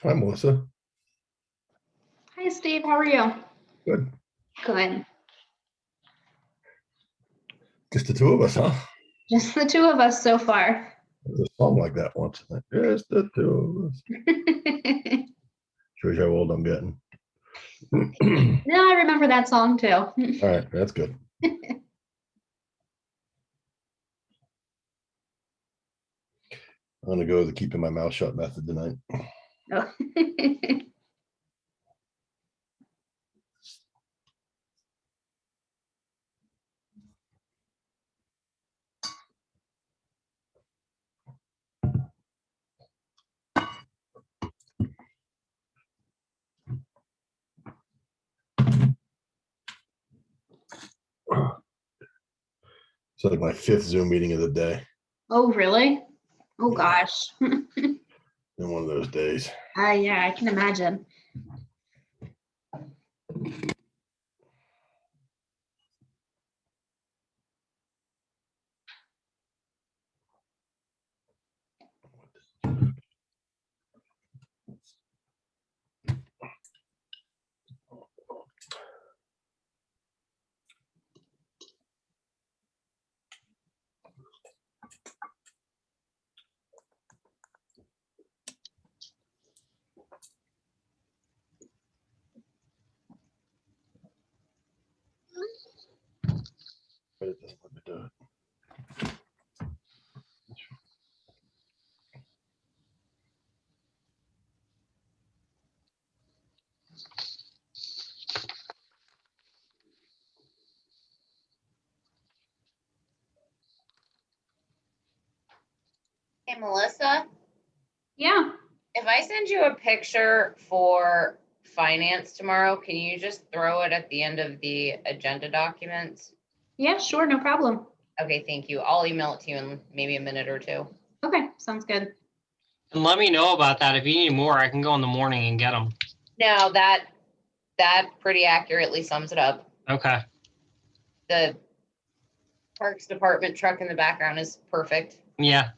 Hi, Melissa. Hi, Steve. How are you? Good. Good. Just the two of us, huh? Just the two of us so far. There's a song like that once. Just the two of us. Shows you how old I'm getting. No, I remember that song too. All right, that's good. I'm gonna go the keeping my mouth shut method tonight. Oh. It's like my fifth Zoom meeting of the day. Oh, really? Oh, Yeah. gosh. In one of those days. Yeah, I can imagine. But it doesn't let me do it. Hey, Melissa, Yeah. if I send you a picture for finance tomorrow, can you just throw it at the end of the agenda documents? Yeah, sure. No problem. Okay, thank you. I'll email it to you in maybe a minute or two. Okay. Sounds good. And let me know about that. If you need more, I can go in the morning and get them. No, that pretty accurately sums it up. Okay. The Parks Department truck in the background is perfect. Yeah.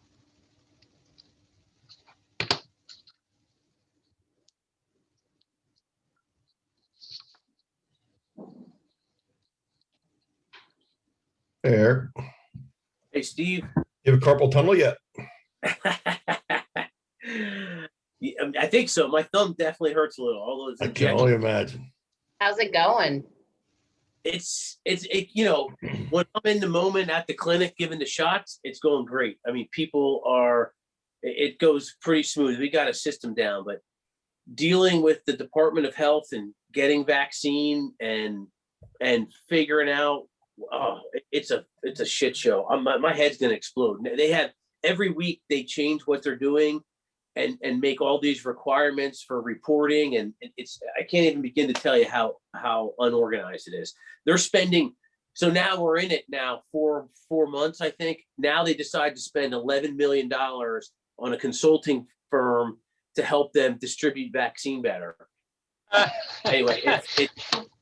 Hey, Eric, Hey, Steve. you have a carpal tunnel yet? Yeah, I think so. My thumb definitely hurts a little. All those I can injections. only imagine. How's it going? It's when I'm in the moment at the clinic giving the shots, it's going great. I mean, people are. It goes pretty smooth. We got a system down, but dealing with the Department of Health and getting vaccine and figuring out, it's a shit show. My head's gonna explode. They have every week they change what they're doing and make all these requirements for reporting, and it's I can't even begin to tell you how unorganized it is. They're spending. So now we're in it now for 4 months, I think. Now they decide to spend $11 million on a consulting firm to help them distribute vaccine better. Anyway,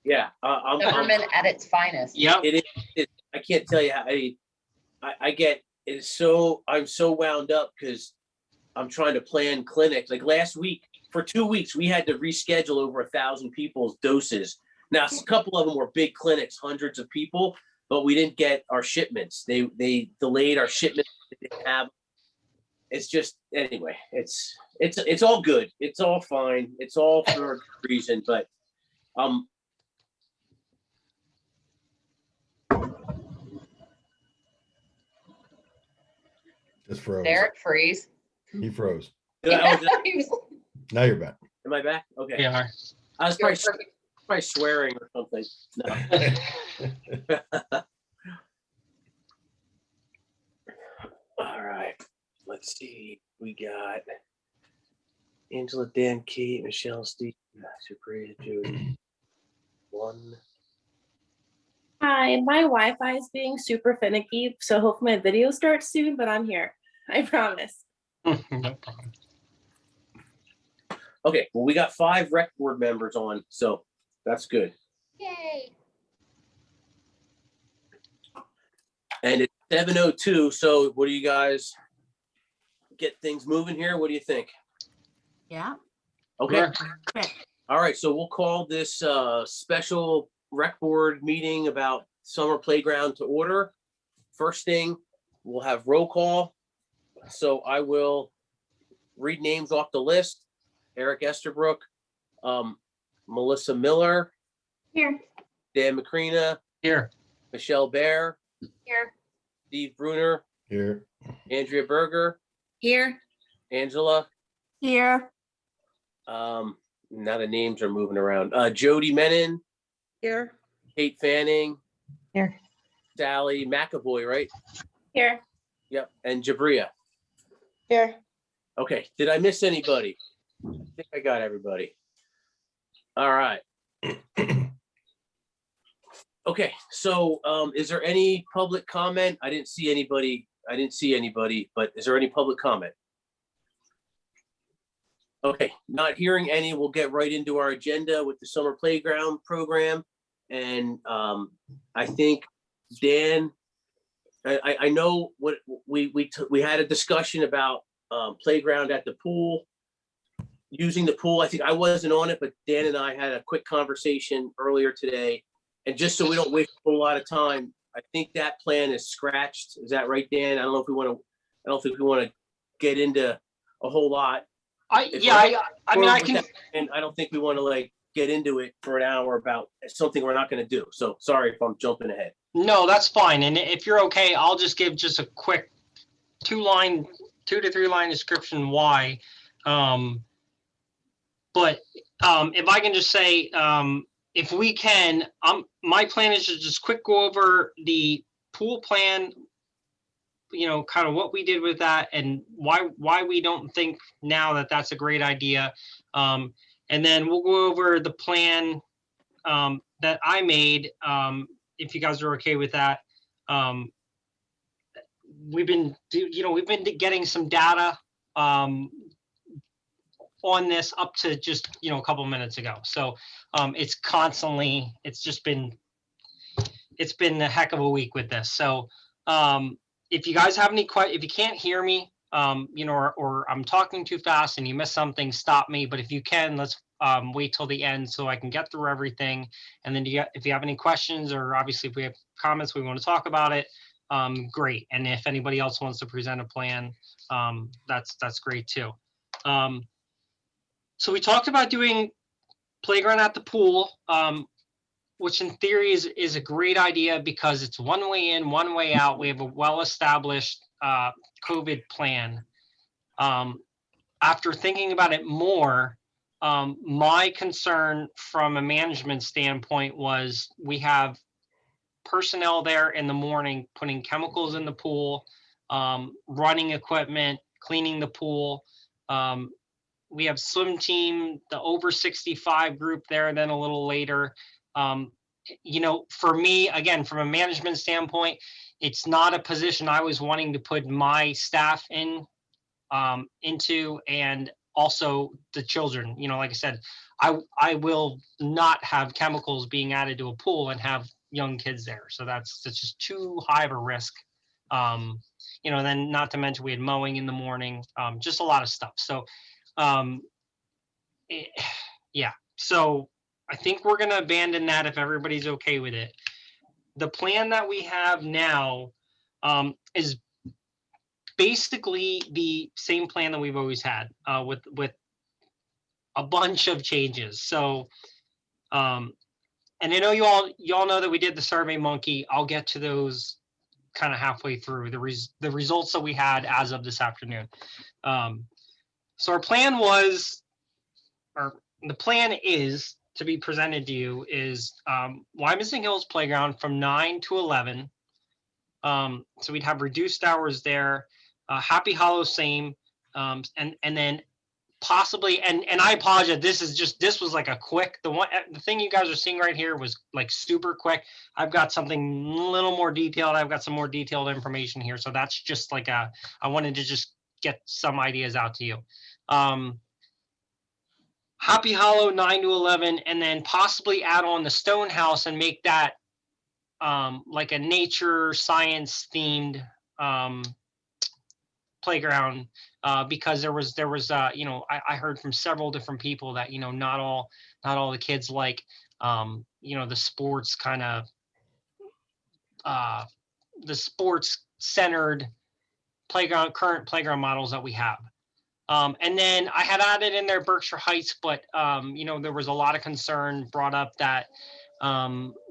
Government at its finest. Yep. it is. I can't tell you how I get. It's so I'm so wound up because I'm trying to plan clinics. Like last week, for 2 weeks, we had to reschedule over 1,000 people's doses. Now, a couple of them were big clinics, hundreds of people, but we didn't get our shipments. They delayed our shipments. They didn't have. It's just anyway. It's all good. It's all fine. It's all for a good reason. But Just froze. Derek freeze. He froze. now Now you're back. am I back? Okay. Yeah. I was probably swearing or something. No. All right. Let's see. We got Angela, Dan, Kate, Michelle, Steve, Super, Jody. One. Hi, my Wi-Fi is being super finicky, so hopefully my video starts soon, but I'm here. I promise. No problem. Okay, well, we got 5 rec board members on, so that's good. Yay. And it's 7:02, so what do you guys get things moving here? What do you think? Yeah. Okay, Sure. all right, so we'll call this special rec board meeting about summer playground to order. First thing, we'll have roll call. So I will read names off the list. Eric Estabrook, Melissa Miller, Here. Dan Macrina, Here. Michelle Bear, Here. Steve Bruner, Here. Andrea Berger, Here. Angela. Here. Now the names are moving around. Jody Menon, Here. Kate Fanning, Here. Sally McAvoy, right? Here. Yep, and Jabria. Here. Okay, did I miss anybody? I think I got everybody. All right. Okay, so is there any public comment? I didn't see anybody, but is there any public comment? Okay, not hearing any, we'll get right into our agenda with the summer playground program. And I think, Dan, I know what we had a discussion about playground at the pool, using the pool. I think I wasn't on it, but Dan and I had a quick conversation earlier today. And just so we don't waste a whole lot of time, I think that plan is scratched. Is that right, Dan? I don't think we want to get into a whole lot. I mean, I can. And I don't think we want to like get into it for an hour about something we're not going to do. So sorry if I'm jumping ahead. No, that's fine. And if you're okay, I'll just give just a quick 2 to 3 line description why. But if I can just say, if we can, my plan is to just quick go over the pool plan, you know, kind of what we did with that and why we don't think now that that's a great idea. And then we'll go over the plan that I made, if you guys are okay with that. We've been getting some data on this up to just, a couple minutes ago. So it's been a heck of a week with this. So if you guys have any questions, if you can't hear me, or I'm talking too fast and you miss something, stop me. But if you can, let's wait till the end so I can get through everything. And then if you have any questions, or obviously if we have comments, we want to talk about it, great. And if anybody else wants to present a plan, that's great too. So we talked about doing playground at the pool, which in theory is a great idea because it's one way in, one way out. We have a well-established COVID plan. After thinking about it more, my concern from a management standpoint was we have personnel there in the morning putting chemicals in the pool, running equipment, cleaning the pool. We have swim team, the over 65 group there, then a little later. For me, again, from a management standpoint, it's not a position I was wanting to put my staff into, and also the children. Like I said, I will not have chemicals being added to a pool and have young kids there. So that's just too high of a risk. Then not to mention we had mowing in the morning, just a lot of stuff. So so I think we're going to abandon that if everybody's okay with it. The plan that we have now is basically the same plan that we've always had, with a bunch of changes. So, and I know you all know that we did the Survey Monkey. I'll get to those kind of halfway through the results that we had as of this afternoon. So our plan the plan is to be presented to you is Wyomissing Hills Playground from 9 to 11. So we'd have reduced hours there. Happy Hollow same, and then possibly, and I apologize, this was like a quick, the thing you guys are seeing right here was like super quick. I've got something a little more detailed. I've got some more detailed information here. So that's just like I wanted to just get some ideas out to you. Happy Hollow 9 to 11, and then possibly add on the Stone House and make that like a nature science themed playground, because there was you know, I heard from several different people that, you know, not all the kids like you know, the sports kind of the sports centered current playground models that we have. And then I had added in there Berkshire Heights, but you know, there was a lot of concern brought up that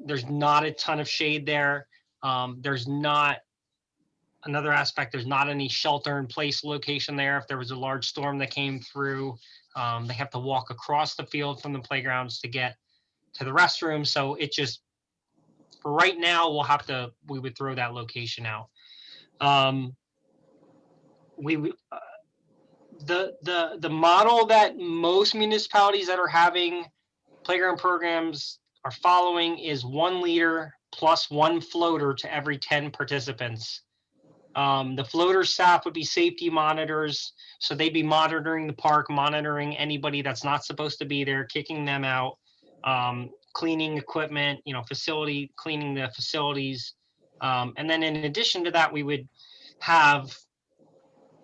there's not a ton of shade there. There's not, another aspect, there's not any shelter in place location there. If there was a large storm that came through, they have to walk across the field from the playgrounds to get to the restroom. So it just, for right now, we would throw that location out. The model that most municipalities that are having playground programs are following is 1 leader plus 1 floater to every 10 participants. The floater staff would be safety monitors, so they'd be monitoring the park, monitoring anybody that's not supposed to be there, kicking them out, cleaning equipment, you know, cleaning the facilities. And then in addition to that, we would have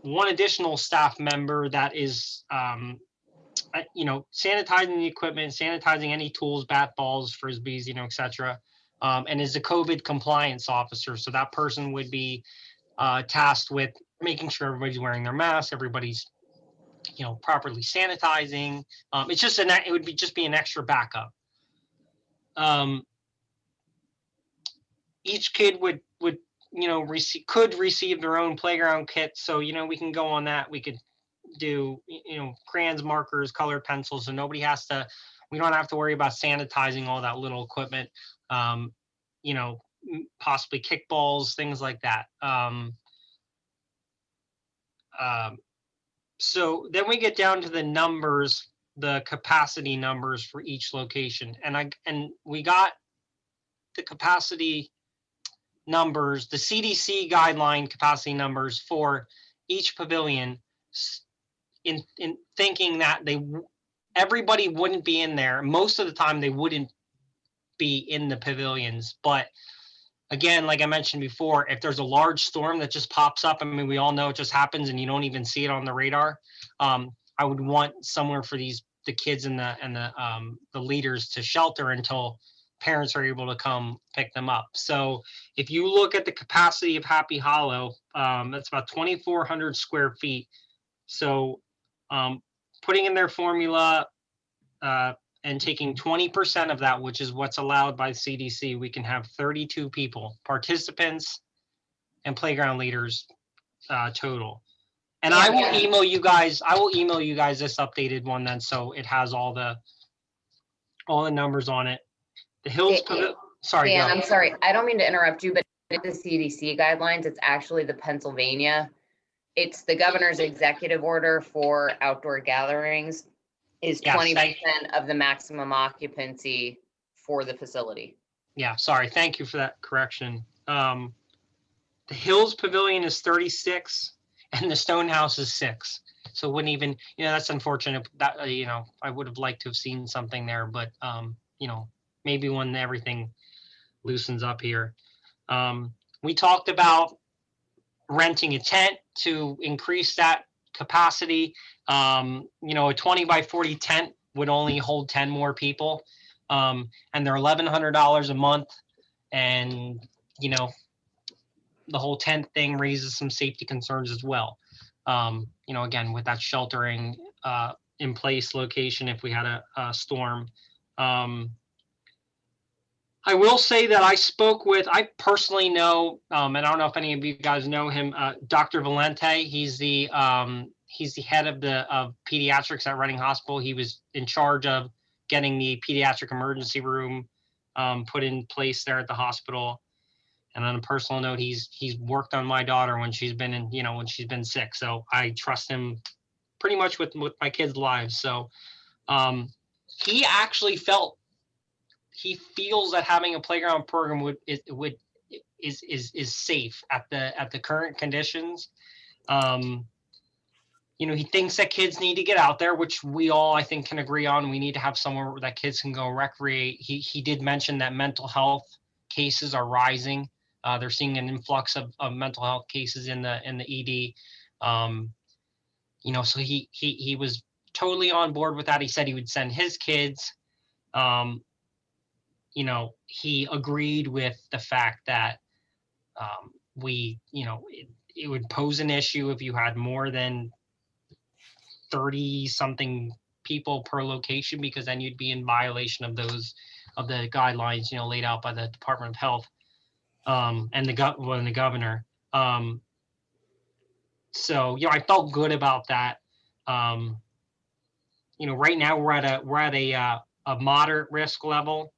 1 additional staff member that is, you know, sanitizing the equipment, sanitizing any tools, bat balls, frisbees, you know, et cetera, and is a COVID compliance officer. So that person would be tasked with making sure everybody's wearing their mask, everybody's, you know, properly sanitizing. It's just it would just be an extra backup. Each kid would you know, could receive their own playground kit. So, you know, we can go on that. We could do, you know, crayons, markers, colored pencils. So we don't have to worry about sanitizing all that little equipment. You know, possibly kickballs, things like that. So then we get down to the numbers, the capacity numbers for each location. And we got the capacity numbers, the CDC guideline capacity numbers for each pavilion, in thinking that everybody wouldn't be in there. Most of the time they wouldn't be in the pavilions. But again, like I mentioned before, if there's a large storm that just pops up, I mean, we all know it just happens and you don't even see it on the radar. I would want somewhere for the kids and the leaders to shelter until parents are able to come pick them up. So if you look at the capacity of Happy Hollow, that's about 2,400 square feet. So putting in their formula and taking 20% of that, which is what's allowed by CDC, we can have 32 people, participants and playground leaders total. And I will email you guys this updated one then, so it has all the numbers on it. The Hills, sorry. Dan, I'm sorry. I don't mean to interrupt you, but the CDC guidelines, it's actually the Pennsylvania. It's the governor's executive order for outdoor gatherings is 20% of the maximum occupancy for the facility. Yeah, sorry. Thank you for that correction. The Hills Pavilion is 36 and the Stone House is 6. So wouldn't even, you know, that's unfortunate. That, you know, I would have liked to have seen something there, but, you know, maybe when everything loosens up here. We talked about renting a tent to increase that capacity. You know, a 20 by 40 tent would only hold 10 more people. And they're $1,100 a month. And, you know, the whole tent thing raises some safety concerns as well. You know, again, with that sheltering in place location, if we had a storm. I will say that I personally know, and I don't know if any of you guys know him, Dr. Valente. He's the head of pediatrics at Reading Hospital. He was in charge of getting the pediatric emergency room put in place there at the hospital. And on a personal note, he's worked on my daughter when she's been sick. So I trust him pretty much with my kids' lives. So he actually he feels that having a playground program is safe at the current conditions. He thinks that kids need to get out there, which we all, I think, can agree on. We need to have somewhere that kids can go recreate. He did mention that mental health cases are rising. They're seeing an influx of mental health cases in the ED. So he was totally on board with that. He said he would send his kids. He agreed with the fact that it would pose an issue if you had more than 30 something people per location, because then you'd be in violation of the guidelines, laid out by the Department of Health and the governor. So, I felt good about that. Right now we're at a moderate risk level.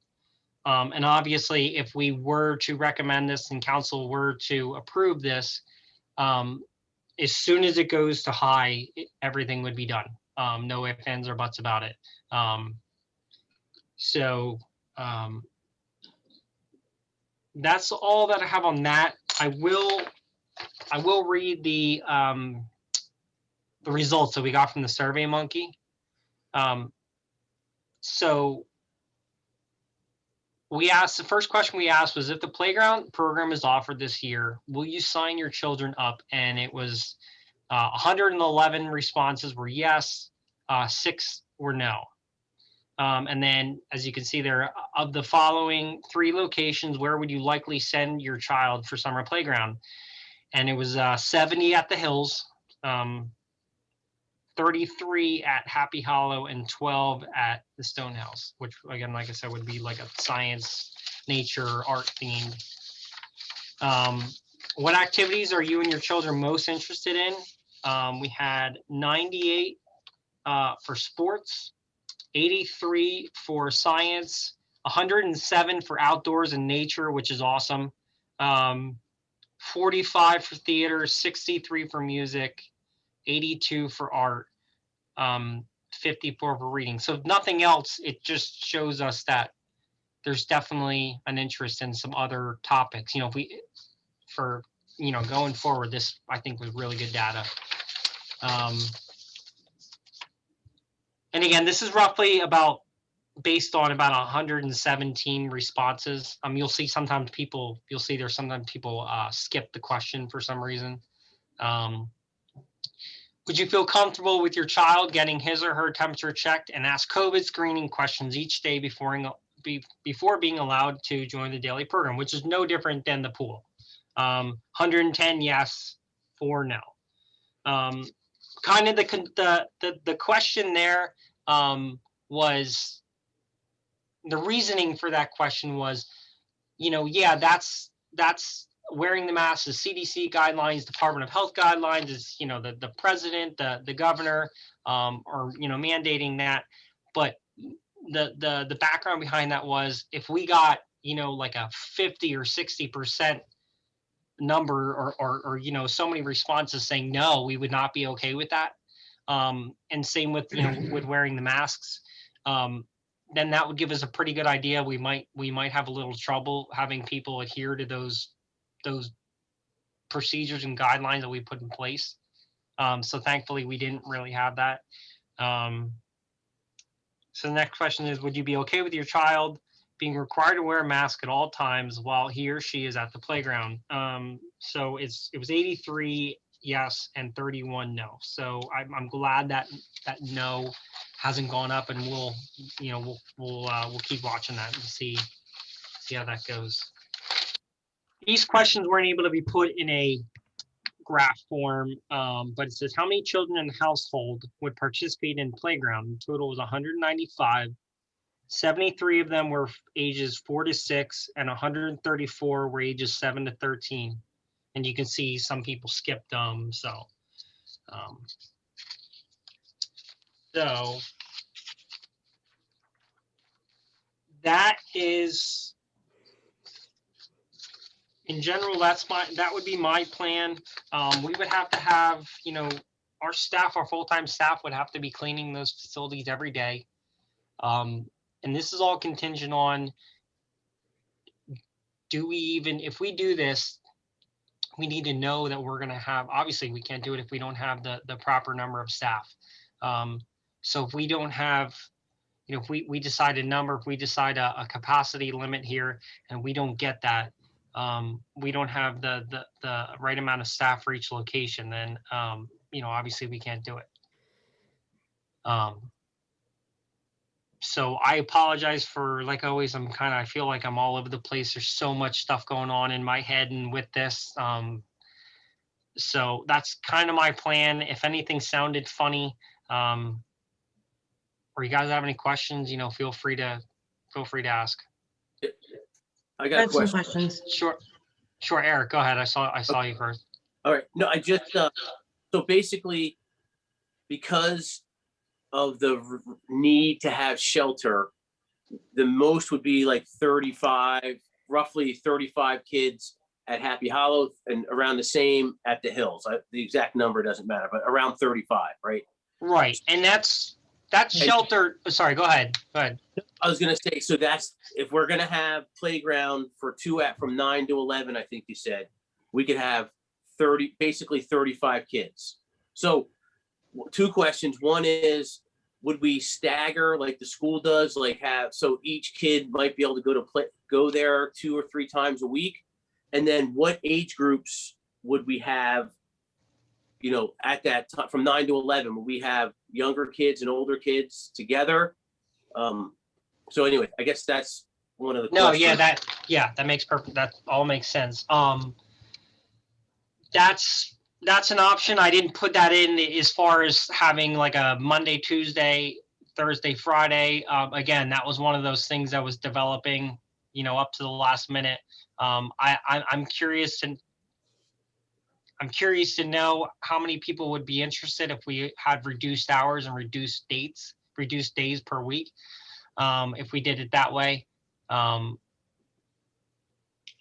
And obviously, if we were to recommend this and council were to approve this, as soon as it goes to high, everything would be done. No ifs, ands, or buts about it. That's all that I have on that. I will read the results that we got from the Survey Monkey. So the first question we asked was, if the playground program is offered this year, will you sign your children up? And it was 111 responses were yes, 6 were no. And then, as you can see there, of the following 3 locations, where would you likely send your child for summer playground? And it was 70 at the Hills, 33 at Happy Hollow, and 12 at the Stonehouse, which, again, like I said, would be like a science, nature, art themed. What activities are you and your children most interested in? We had 98 for sports, 83 for science, 107 for outdoors and nature, which is awesome. 45 for theater, 63 for music, 82 for art, 54 for reading. So if nothing else, it just shows us that there's definitely an interest in some other topics. Going forward, this, I think, was really good data. And again, this is roughly based on about 117 responses. You'll see there's sometimes people skip the question for some reason. Would you feel comfortable with your child getting his or her temperature checked and ask COVID screening questions each day before being allowed to join the daily program, which is no different than the pool? 110 yes, 4 no. Kind of the question there was, the reasoning for that question was, that's wearing the mask is CDC guidelines, Department of Health guidelines, is the president, the governor, or mandating that. But the background behind that was, if we got like a 50 or 60% number or so many responses saying no, we would not be okay with that. And same with with wearing the masks. Then that would give us a pretty good idea. We might have a little trouble having people adhere to those procedures and guidelines that we put in place. So thankfully we didn't really have that. So the next question is, would you be okay with your child being required to wear a mask at all times while he or she is at the playground? So it was 83 yes and 31 no. So I'm glad that no hasn't gone up, and we'll keep watching that and see how that goes. These questions weren't able to be put in a graph form, but it says, how many children in the household would participate in playground? The total was 195. 73 of them were ages 4 to 6, and 134 were ages 7 to 13. And you can see some people skipped them. So that is, in general, that would be my plan. We would have to have, our staff, our full-time staff would have to be cleaning those facilities every day. And this is all contingent on, if we do this, we need to know that we're going to have, obviously we can't do it if we don't have the proper number of staff. So if we don't have, if we decide a number, if we decide a capacity limit here and we don't get that, we don't have the right amount of staff for each location, then, obviously we can't do it. So I apologize for, like always, I feel like I'm all over the place. There's so much stuff going on in my head and with this. So that's kind of my plan. If anything sounded funny, or you guys have any questions, feel free to ask. I got a Some question. questions. Sure, Eric, go ahead. I saw you first. All right. No, I just, so basically, because of the need to have shelter, the most would be like 35, roughly 35 kids at Happy Hollow and around the same at the Hills. The exact number doesn't matter, but around 35, right? Right. And that's shelter. Sorry, go ahead. I was gonna say, so that's, if we're gonna have playground for from 9 to 11, I think you said, we could have basically 35 kids. So 2 questions. One is, would we stagger like the school does, so each kid might be able to go there 2 or 3 times a week? And then what age groups would we have, at that time from 9 to 11? Would we have younger kids and older kids together? So anyway, I guess that's one of the questions. That makes perfect. That all makes sense. That's an option. I didn't put that in as far as having like a Monday, Tuesday, Thursday, Friday. Again, that was one of those things that was developing, up to the last minute. I'm curious to know how many people would be interested if we had reduced hours and reduced days per week. If we did it that way.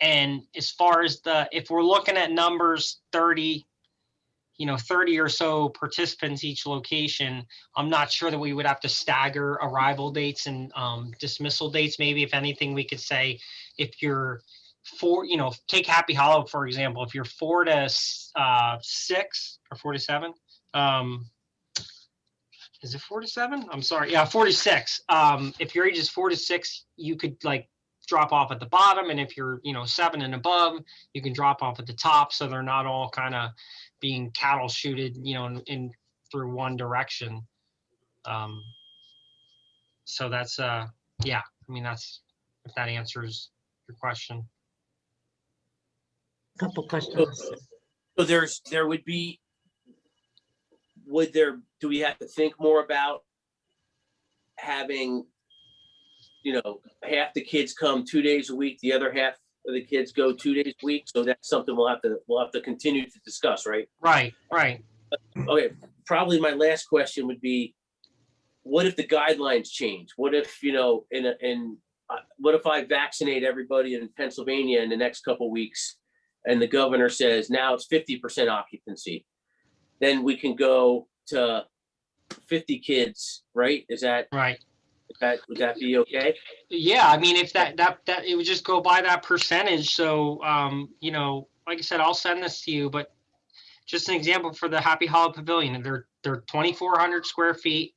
And as far as if we're looking at numbers, 30 or so participants each location, I'm not sure that we would have to stagger arrival dates and dismissal dates. Maybe if anything, we could say, if you're take Happy Hollow, for example, if you're 4 to 6 or 4 to 7, is it 4 to 7? I'm sorry. Yeah, 4 to 6. If your age is 4 to 6, you could drop off at the bottom. And if you're, 7 and above, you can drop off at the top. So they're not all kind of being cattle shooted, in through one direction. So that's, that's, if that answers your question. Couple questions. So do we have to think more about having, half the kids come 2 days a week, the other half of the kids go 2 days a week? So that's something we'll have to continue to discuss, right? Right. Okay, probably my last question would be, what if the guidelines change? What if, what if I vaccinate everybody in Pennsylvania in the next couple weeks and the governor says now it's 50% occupancy? Then we can go to 50 kids, right? Is that right? Would that be okay? Yeah, if that it would just go by that percentage. So, like I said, I'll send this to you, but just an example for the Happy Hollow Pavilion, they're 2,400 square feet.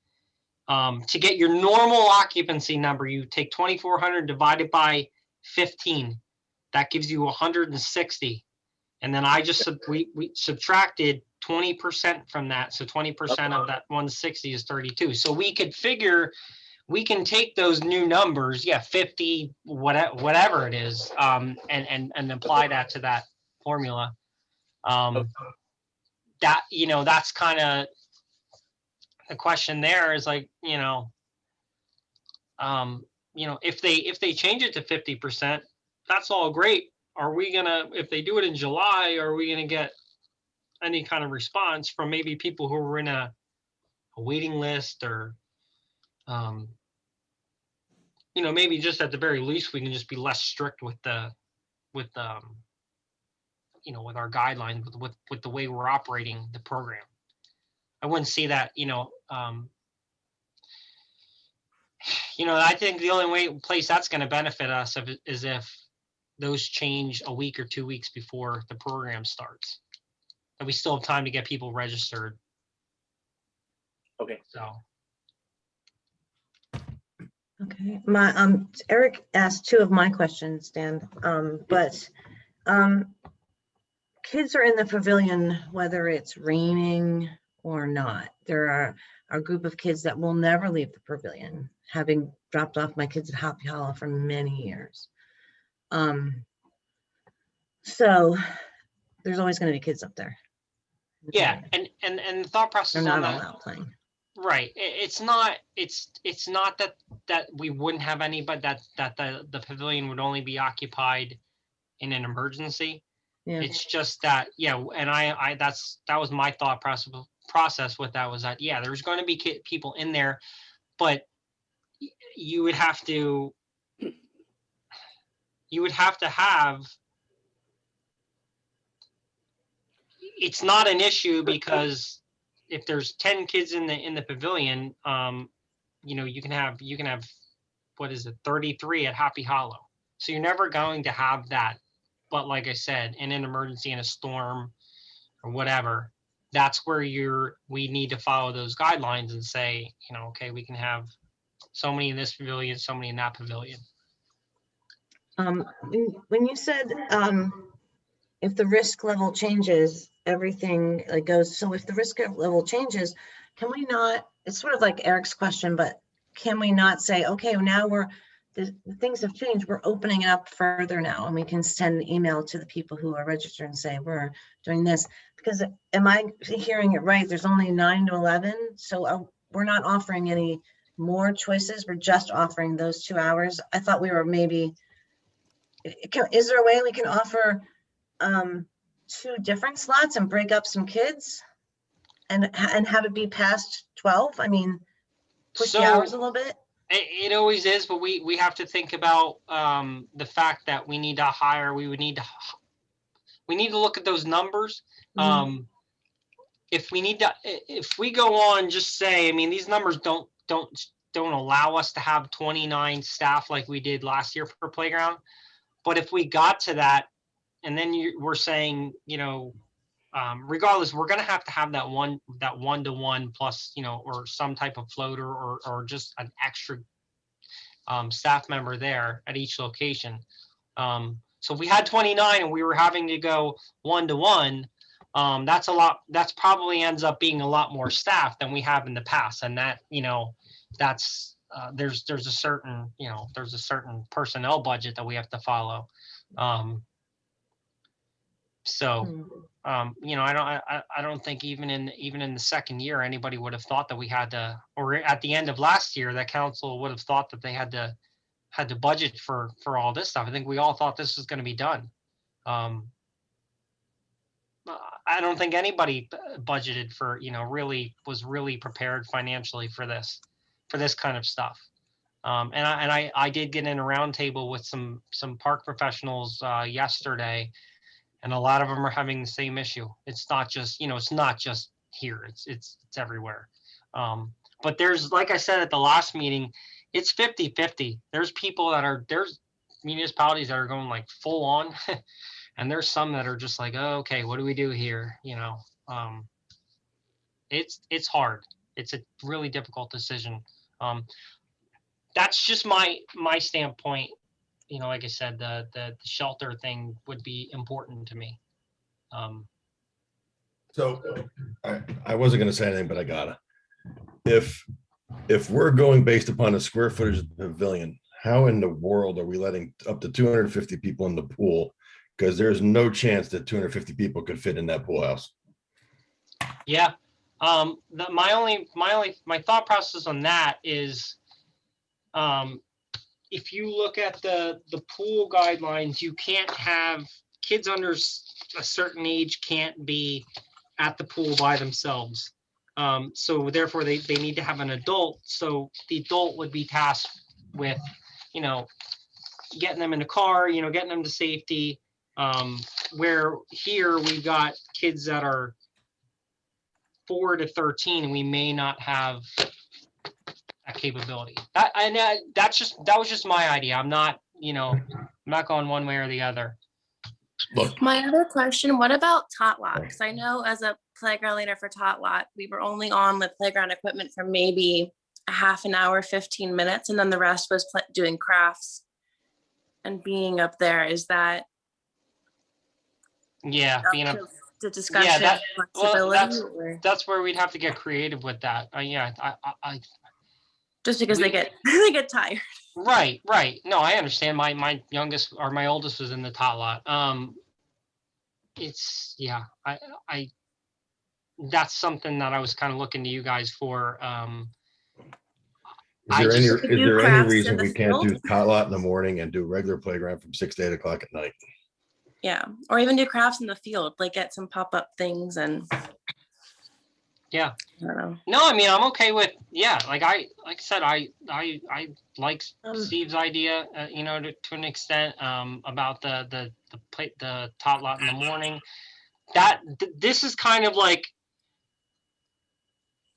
To get your normal occupancy number, you take 2,400 divided by 15. That gives you 160. And then we subtracted 20% from that. So 20% of that 160 is 32. So we could figure, we can take those new numbers, 50, whatever it is, and apply that to that formula. That, that's kind of the question there is if they change it to 50%, that's all great. Are we gonna, if they do it in July, are we gonna get any kind of response from maybe people who are in a waiting list, or maybe just at the very least we can just be less strict with with our guidelines, with the way we're operating the program. I wouldn't see that, I think the only place that's going to benefit us is if those change a week or 2 weeks before the program starts. And we still have time to get people registered. Okay. So, Okay, Eric asked two of my questions, Dan, but kids are in the pavilion, whether it's raining or not. There are a group of kids that will never leave the pavilion, having dropped off my kids at Happy Hollow for many years. So there's always going to be kids up there. yeah, and the thought process They're on not that, all out playing. right? It's not that we wouldn't have any, but that the pavilion would only be occupied in an emergency. Yeah. It's just that, yeah, and that was my thought process with that, was that, yeah, there's going to be people in there, but you would have to have, it's not an issue, because if there's 10 kids in the pavilion, you can have, what is it, 33 at Happy Hollow. So you're never going to have that. But like I said, in an emergency, in a storm or whatever, that's where we need to follow those guidelines and say, okay, we can have so many in this pavilion, so many in that pavilion. When you said if the risk level changes, everything goes. So if the risk level changes, can we not? It's sort of like Eric's question, but can we not say, okay, now the things have changed. We're opening it up further now, and we can send an email to the people who are registered and say we're doing this. Because am I hearing it right? There's only 9 to 11, so we're not offering any more choices. We're just offering those 2 hours. I thought we were maybe. Is there a way we can offer 2 different slots and break up some kids, and have it be past 12? I mean, push the hours a little bit. It always is, but we have to think about the fact that we need to hire. We need to look at those numbers. Mhm. If we go on, just say, I mean, these numbers don't allow us to have 29 staff like we did last year for playground. But if we got to that, and then we're saying, regardless, we're going to have that one-to-one plus, or some type of floater or just an extra staff member there at each location. So if we had 29 and we were having to go one-to-one, that's a lot. That's probably ends up being a lot more staff than we have in the past. And that, that's there's a certain, there's a certain personnel budget that we have to follow. I don't think even in the second year, anybody would have thought that we had to, or at the end of last year, that council would have thought that they had to budget for all this stuff. I think we all thought this was going to be done. I don't think anybody budgeted for, was really prepared financially for this kind of stuff. And I did get in a roundtable with some park professionals yesterday, and a lot of them are having the same issue. It's not just, it's not just here, it's everywhere. But there's, like I said at the last meeting, it's 50-50. There's municipalities that are going like full on, and there's some that are just like, oh, okay, what do we do here? It's hard. It's a really difficult decision. That's just my standpoint. Like I said, the shelter thing would be important to me. So I wasn't going to say anything, but I gotta. If we're going based upon the square footage of the pavilion, how in the world are we letting up to 250 people in the pool? Because there's no chance that 250 people could fit in that pool house. Yeah. My thought process on that is, if you look at the pool guidelines, you can't have kids under a certain age can't be at the pool by themselves. So therefore they need to have an adult. So the adult would be tasked with, getting them in the car, getting them to safety. Where here we've got kids that are 4 to 13, we may not have that capability. That was just my idea. I'm not, I'm not going one way or the other. Look, My other question, what about Tot Lot? Because I know as a playground leader for Tot Lot, we were only on with playground equipment for maybe a half an hour, 15 minutes, and then the rest was doing crafts and being up there. Is that Yeah, up being a to the discussion, that- flexibility, or that's where we'd have to get creative with that. Yeah, I just because we- they get they get tired? right. No, I understand. My youngest or my oldest was in the Tot Lot. It's I that's something that I was kind of looking to you guys for. is there any, Could is do there any crafts in reason the we can't do field? tot lot in the morning and do regular playground from 6 to 8 o'clock at night? Yeah, or even do crafts in the field, like get some pop-up things and Yeah. I don't know. No, I mean, I'm okay with, like I said, I like Steve's idea, to an extent, about the tot lot in the morning. This is kind of like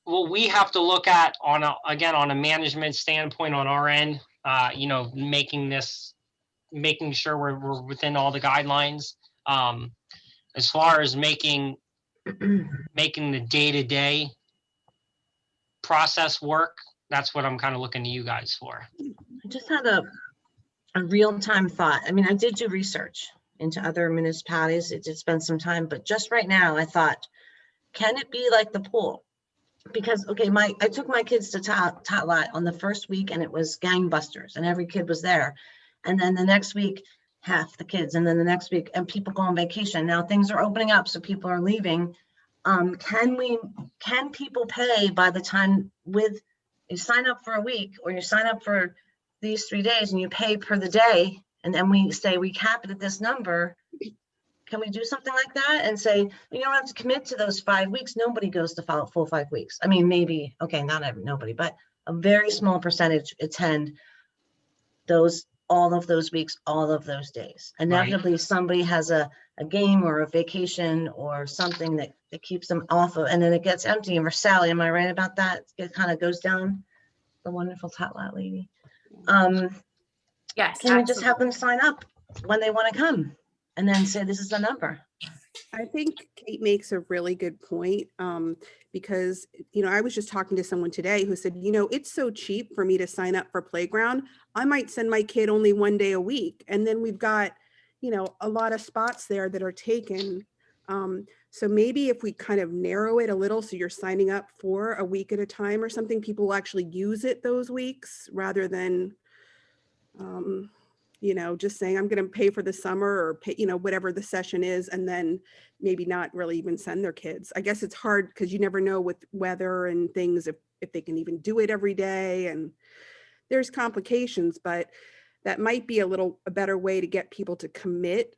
what we have to look at on a management standpoint on our end, making sure we're within all the guidelines. As far as making the day-to-day process work, that's what I'm kind of looking to you guys for. I just had a real-time thought. I mean, I did do research into other municipalities. It did spend some time, but just right now I thought, can it be like the pool? Because, okay, I took my kids to Tot Lot on the first week and it was gangbusters and every kid was there. And then the next week, half the kids, and then the next week, and people go on vacation. Now things are opening up, so people are leaving. Can people pay by the time you sign up for a week or you sign up for these 3 days and you pay per the day, and then we say we cap it at this number? Can we do something like that and say, you don't have to commit to those 5 weeks? Nobody goes to full 5 weeks. I mean, maybe, okay, nobody, but a very small percentage attend all of those weeks, all of those days. Inevitably, somebody has a game or a vacation or something that keeps them off of, and then it gets empty. And Sally, am I right about that? It kind of goes down, the wonderful Tot Lot lady. Yes. Can we just have them sign up when they want to come and then say, this is the number? I think Kate makes a really good point, because, I was just talking to someone today who said, it's so cheap for me to sign up for playground. I might send my kid only 1 day a week. And then we've got, a lot of spots there that are taken. So maybe if we kind of narrow it a little, so you're signing up for a week at a time or something, people will actually use it those weeks rather than, just saying, I'm going to pay for the summer or pay, whatever the session is, and then maybe not really even send their kids. I guess it's hard because you never know with weather and things, if they can even do it every day, and there's complications, but that might be a better way to get people to commit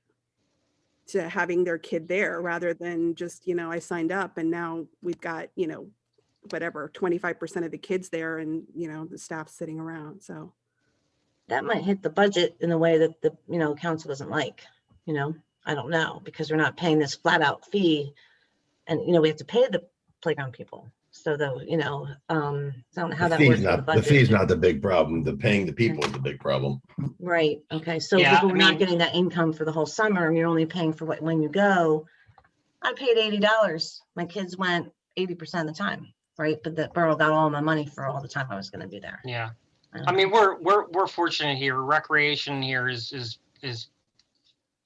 to having their kid there rather than just, I signed up and now we've got, whatever, 25% of the kids there and, the staff sitting around. So That might hit the budget in a way that the, council doesn't like, I don't know, because we're not paying this flat out fee. And, we have to pay the playground people. So though, I don't know how that works with the The budget. fee's not the big problem. The paying the people is the big problem. Right, okay, so Yeah, people I are not mean- getting that income for the whole summer and you're only paying for when you go. I paid $80. My kids went 80% of the time, right? But the borough got all my money for all the time I was gonna be there. Yeah. I don't I mean, know. we're fortunate here. Recreation here is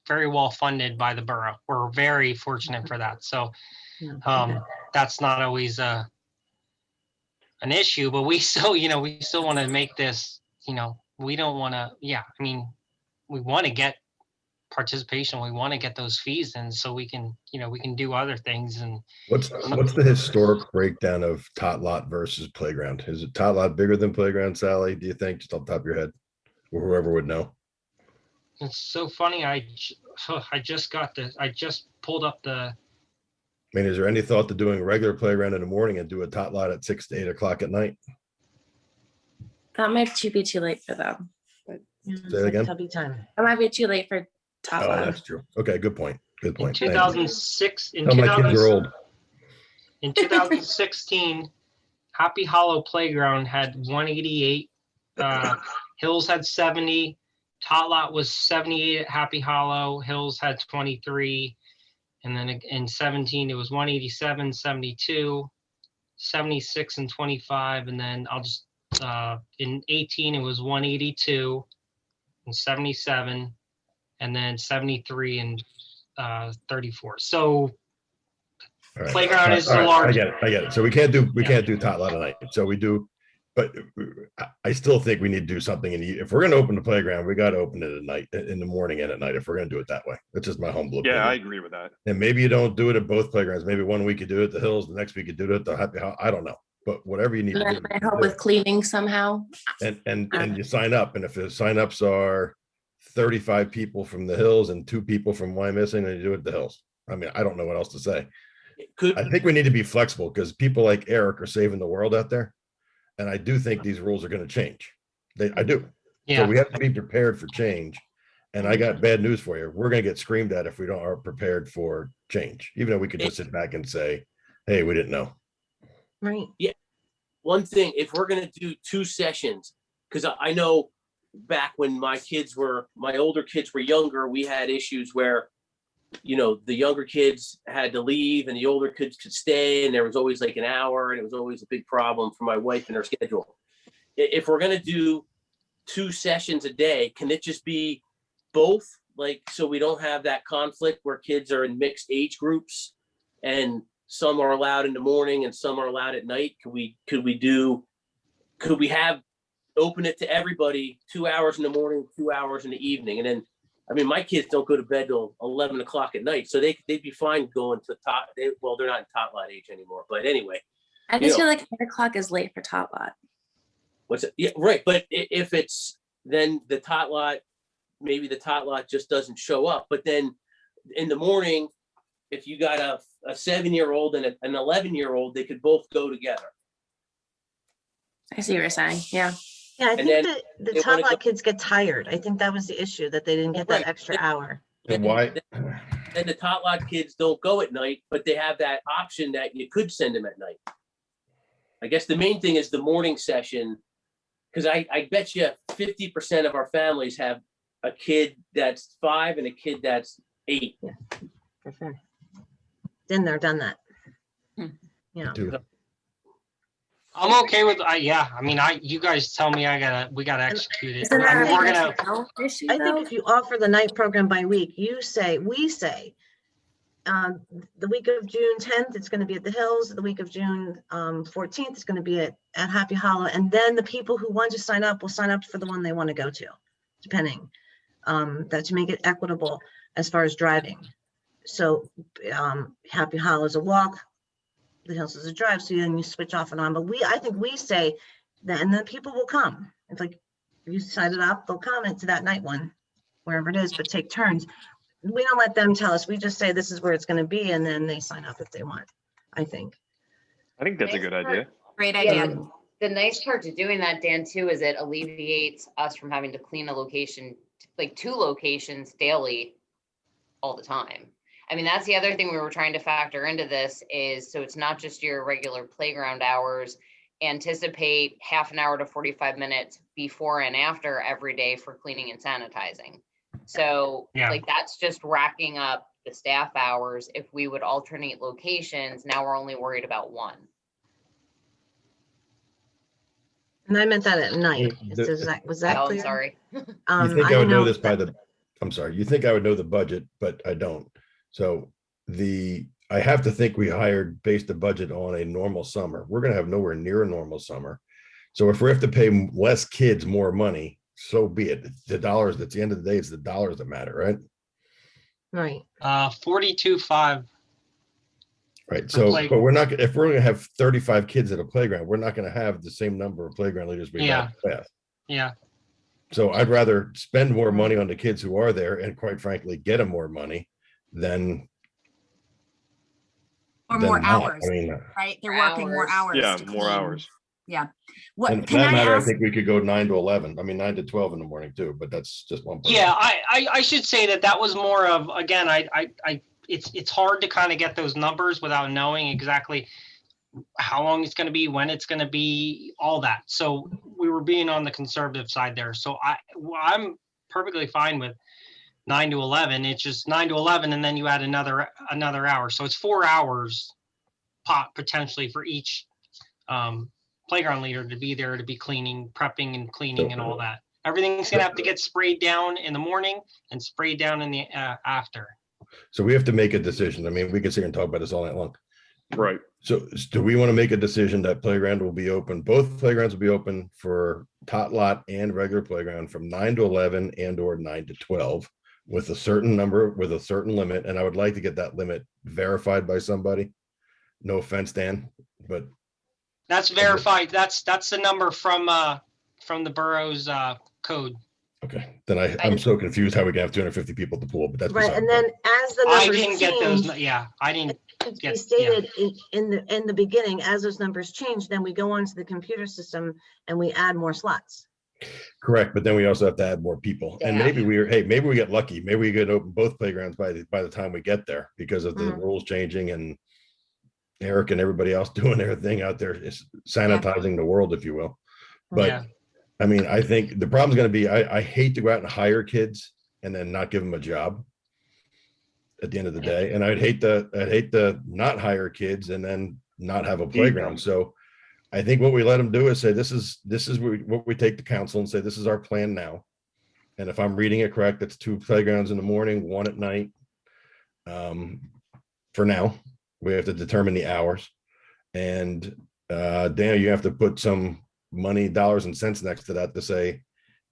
very well funded by the borough. We're very fortunate for that. So Yeah, okay. that's not always an issue, but we still want to make this, we don't want to, I mean, we want to get participation. We want to get those fees in so we can do other things. And What's the historic breakdown of tot lot versus playground? Is it tot lot bigger than playground, Sally? Do you think, just off the top of your head, or whoever would know? it's so funny. I just pulled up the, I mean, is there any thought to doing a regular playground in the morning and do a tot lot at 6 to 8 o'clock at night? That might be too late for them. Yeah, it's Say it like again? Tubby time. That might be too late for Tot Oh, Lot. that's true. Okay, good point. Good in point. Thank you. 2006, Tell my kids are old. In 2016, Happy Hollow Playground had 188. Hills had 70. Tot Lot was 78 at Happy Hollow. Hills had 23. And then in 17, it was 187, 72, 76, and 25. And then in 18, it was 182 and 77, and then 73 and 34. So All right. Playground is All the right, large. I get it. So we can't do Tot Lot tonight. So we do, but I still think we need to do something. If we're going to open the playground, we got to open it at night, in the morning and at night. If we're going to do it that way, that's just my humble opinion. Yeah, I agree with that. And maybe you don't do it at both playgrounds. Maybe one week you do it at the Hills, the next week you do it at the Happy Hollow. I don't know, but whatever you need to And do. I help with cleaning somehow. And you sign up, and if the signups are 35 people from the Hills and 2 people from Wyomissing, then you do it at the Hills. I mean, I don't know what else to say. Could, I think we need to be flexible because people like Eric are saving the world out there. And I do think these rules are going to change. I do. So Yeah, we have to be prepared for change. And I got bad news for you. We're going to get screamed at if we aren't prepared for change, even though we could just sit back and say, hey, we didn't know. Right. one thing, if we're gonna do 2 sessions, because I know back when my older kids were younger, we had issues where, you know, the younger kids had to leave and the older kids could stay, and there was always like an hour, and it was always a big problem for my wife and her schedule. If we're gonna do 2 sessions a day, can it just be both? Like, so we don't have that conflict where kids are in mixed age groups and some are allowed in the morning and some are allowed at night? Could we open it to everybody 2 hours in the morning, 2 hours in the evening? And then, I mean, my kids don't go to bed till 11 o'clock at night, so they'd be fine going to well, they're not in tot lot age anymore, but anyway. I just feel like 8 o'clock is late for tot lot. What's it? Yeah, right. But if it's then the tot lot, maybe the tot lot just doesn't show up. But then in the morning, if you got a 7-year-old and an 11-year-old, they could both go together. I see what you're saying. Yeah. Yeah, I And think then that the they wanna tot lot kids get tired. I think that was the issue, that they didn't get that Right. extra hour. And why? And the tot lot kids don't go at night, but they have that option that you could send them at night. I guess the main thing is the morning session, because I bet you 50% of our families have a kid that's 5 and a kid that's 8. For sure. Been there, done that. Hmm. Yeah. Dude, I'm okay with, yeah, I mean, you guys tell me we gotta execute it. Isn't I that mean, a we're mental gonna, health issue I though? think if you offer the night program by week, we say, the week of June 10th, it's going to be at the Hills. The week of June 14th, it's going to be at Happy Hollow. And then the people who want to sign up will sign up for the one they want to go to, depending. That to make it equitable as far as driving. So Happy Hollow is a walk, the Hills is a drive. So then you switch off and on. But I think we say that, and then people will come. It's like, if you sign it up, they'll come into that night one, wherever it is, but take turns. We don't let them tell us. We just say this is where it's going to be, and then they sign up if they want, I think. I think that's a good idea. Great Yeah, idea. the nice part to doing that, Dan, too, is it alleviates us from having to clean a location, like 2 locations daily all the time. I mean, that's the other thing we were trying to factor into this is, so it's not just your regular playground hours, anticipate half an hour to 45 minutes before and after every day for cleaning and sanitizing. So Yeah. like, that's just racking up the staff hours. If we would alternate locations, now we're only worried about 1. And I meant that at night. Was that Oh, I'm clear? sorry. You think I would didn't know this by that- I'm sorry, you think I would know the budget, but I don't. So I have to think we hired based the budget on a normal summer. We're gonna have nowhere near a normal summer. So if we have to pay less kids more money, so be it. The dollars, at the end of the day, it's the dollars that matter, right? Right. 42.5. Right. So, Like- but if we're gonna have 35 kids at a playground, we're not gonna have the same number of playground leaders we had in the past. Yeah, So I'd rather spend more money on the kids who are there and quite frankly, get them more money than. Or than more not. hours, I mean, right? They're working more hours. Yeah, to more clean. hours. Yeah. What, and for can that I matter, I ask? think we could go 9 to 11. I mean, 9 to 12 in the morning too, but that's just one. person. yeah, I should say that was more of, again, it's hard to kind of get those numbers without knowing exactly. how long it's going to be, when it's going to be, all that. So we were being on the conservative side there. So I'm perfectly fine with 9 to 11. It's just 9 to 11, and then you add another hour. So it's 4 hours potentially for each playground leader to be there, to be cleaning, prepping and cleaning and all that. Everything's going to have to get sprayed down in the morning and sprayed down in the after. So we have to make a decision. I mean, we could sit here and talk about this all night long. Right. So do we want to make a decision that playground will be open? Both playgrounds will be open for tot lot and regular playground from 9 to 11 and or 9 to 12 with a certain number, with a certain limit. And I would like to get that limit verified by somebody. No offense, Dan, but That's verified. That's the number from the borough's code. okay. Then I'm so confused how we can have 250 people at the pool, but that's Right, beside and the then point. as the I numbers didn't get those. change, Yeah, I didn't. it Yeah, be stated in the beginning, as those numbers change, then we go onto the computer system and we add more slots. Correct, but then we also have to add more people, and Yeah. maybe maybe we get lucky. Maybe we get open both playgrounds by the time we get there because of the rules changing and Eric and everybody else doing their thing out there is sanitizing the world, if you will. But Yeah. I mean, I think the problem's going to be I hate to go out and hire kids and then not give them a job at the end of the day, and I'd hate to not hire kids and then not have a playground. So I think what we let them do is say, this is what we take to council and say, this is our plan now. And if I'm reading it correct, it's 2 playgrounds in the morning, 1 at night. For now, we have to determine the hours. And Daniel, you have to put some money, dollars and cents next to that to say,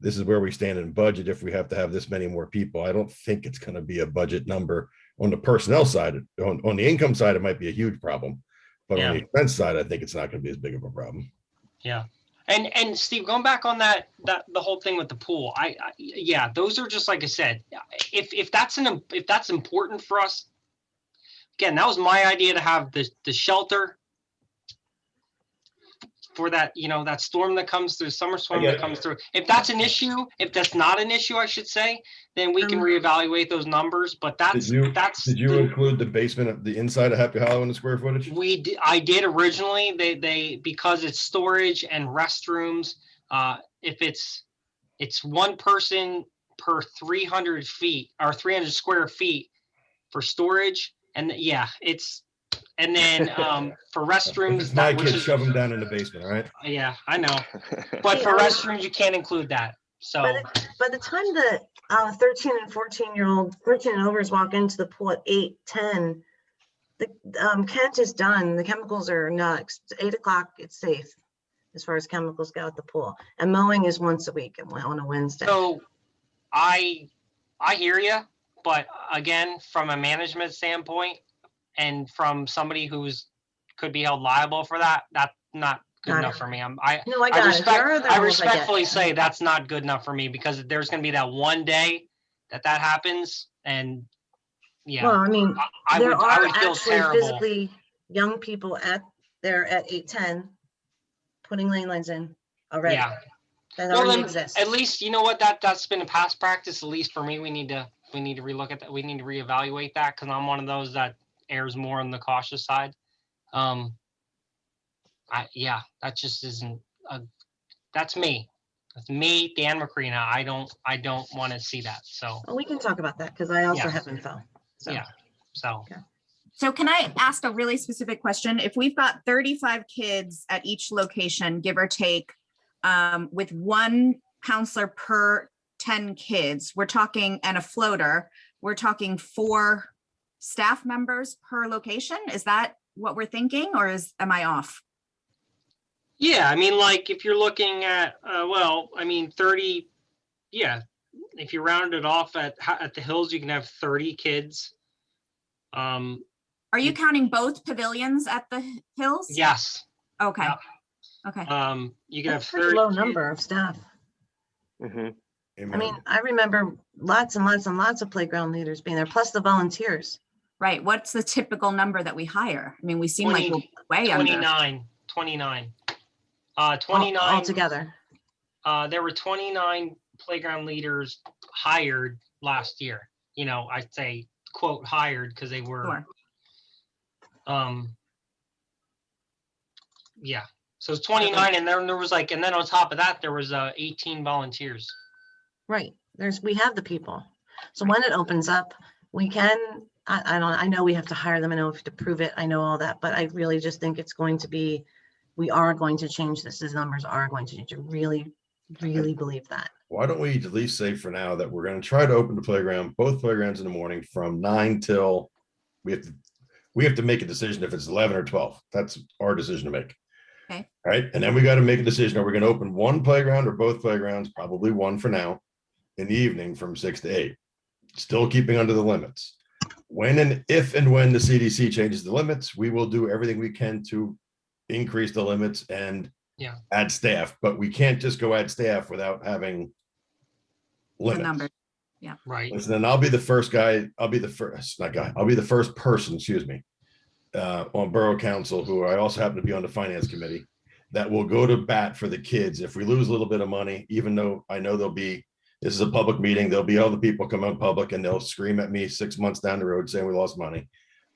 this is where we stand in budget if we have to have this many more people. I don't think it's going to be a budget number on the personnel side. On the income side, it might be a huge problem. But on the expense side, I think it's not going to be as big of a problem. Yeah. And Steve, going back on that the whole thing with the pool, yeah, those are just, like I said, if that's important for us, again, that was my idea to have the shelter for that, that storm that comes through, summer storm that comes through. If that's an issue, if that's not an issue, I should say, then we can reevaluate those numbers. But did you include the basement of the inside of Happy Hollow in the square footage? I did originally. They because it's storage and restrooms. If it's one person per 300 feet or 300 square feet for storage, and and then for restrooms, my kids shove them down in the basement. All right. Yeah, I know. But for restrooms, you can't include that. So by the time the 13 and 13 and overs walk into the pool at 8, 10, the Kent is done. The chemicals are next. 8 o'clock, it's safe as far as chemicals go at the pool. And mowing is once a week on a Wednesday. So I hear you, but again, from a management standpoint and from somebody who's could be held liable for that, that's not good enough for me. I respectfully say that's not good enough for me because there's going to be that one day that happens, and well, I mean, I would feel terrible. Physically young people at 8-10 putting lane lines in already. Yeah, that already exists. At least you know what that's been a past practice. At least for me, we need to relook at that. We need to reevaluate that because I'm one of those that errs more on the cautious side. That just isn't that's me. That's me, Dan Macrina. I don't want to see that. So we can talk about that because I also have info. So. Yeah. So. Okay. So can I ask a really specific question? If we've got 35 kids at each location, give or take, with one counselor per 10 kids, we're talking, and a floater, we're talking 4 staff members per location. Is that what we're thinking, or am I off? Yeah, I mean, like if you're looking at, 30, yeah, if you round it off at the Hills, you can have 30 kids. Are you counting both pavilions at the Hills? Yes. Okay. Yeah. Okay. You can have 30 low number of staff. Mm-hmm. I mean, I remember lots and lots and lots of playground leaders being there, plus the volunteers. Right. What's the typical number that we hire? I mean, we seem like we're way 29. under. 29. 29 altogether. There were 29 playground leaders hired last year. I'd say quote hired because they were. Sure. Yeah, so it's 29, and then there was like, and then on top of that, there was 18 volunteers. Right, we have the people. So when it opens up, we can, I know we have to hire them, I know we have to prove it, I know all that, but I really just think it's going to be, we are going to change this, these numbers are going to change. I really, really believe that. Why don't we at least say for now that we're going to try to open the playground, both playgrounds in the morning from 9 till we have to make a decision if it's 11 or 12. That's our decision to make. Okay. All right. And then we got to make a decision. Are we going to open one playground or both playgrounds? Probably one for now in the evening from 6 to 8, still keeping under the limits. When and if and when the CDC changes the limits, we will do everything we can to increase the limits and add staff, but we can't just go add staff without having The limits. number. Right. Listen, and I'll be the first guy, I'll be the first person, excuse me, on Borough Council, who I also happen to be on the Finance Committee, that will go to bat for the kids. If we lose a little bit of money, even though I know this is a public meeting, there'll be other people come out public and they'll scream at me 6 months down the road saying we lost money.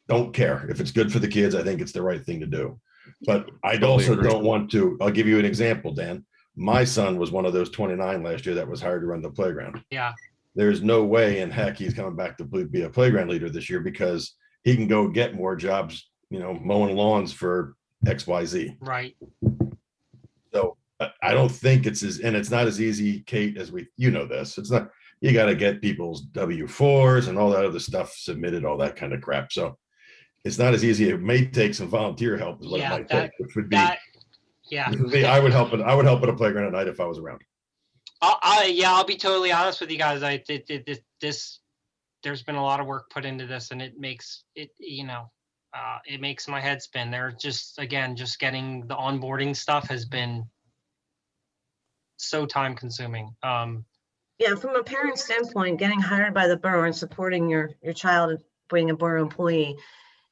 Don't care. If it's good for the kids, I think it's the right thing to do. But I also don't want to, I'll give you an example, Dan. My son was one of those 29 last year that was hired to run the playground. Yeah. There's no way in heck he's coming back to be a playground leader this year because he can go get more jobs, mowing lawns for XYZ. Right. So I don't think it's not as easy, Kate, as this. It's not, you got to get people's W-4s and all that other stuff submitted, all that kind of crap. So it's not as easy. It may take some volunteer help is what it might take, which would be, I would help at a playground at night if I was around. I'll be totally honest with you guys. There's been a lot of work put into this, and it makes it makes my head spin. They're just getting the onboarding stuff has been so time consuming. Yeah, from a parent standpoint, getting hired by the borough and supporting your child being a borough employee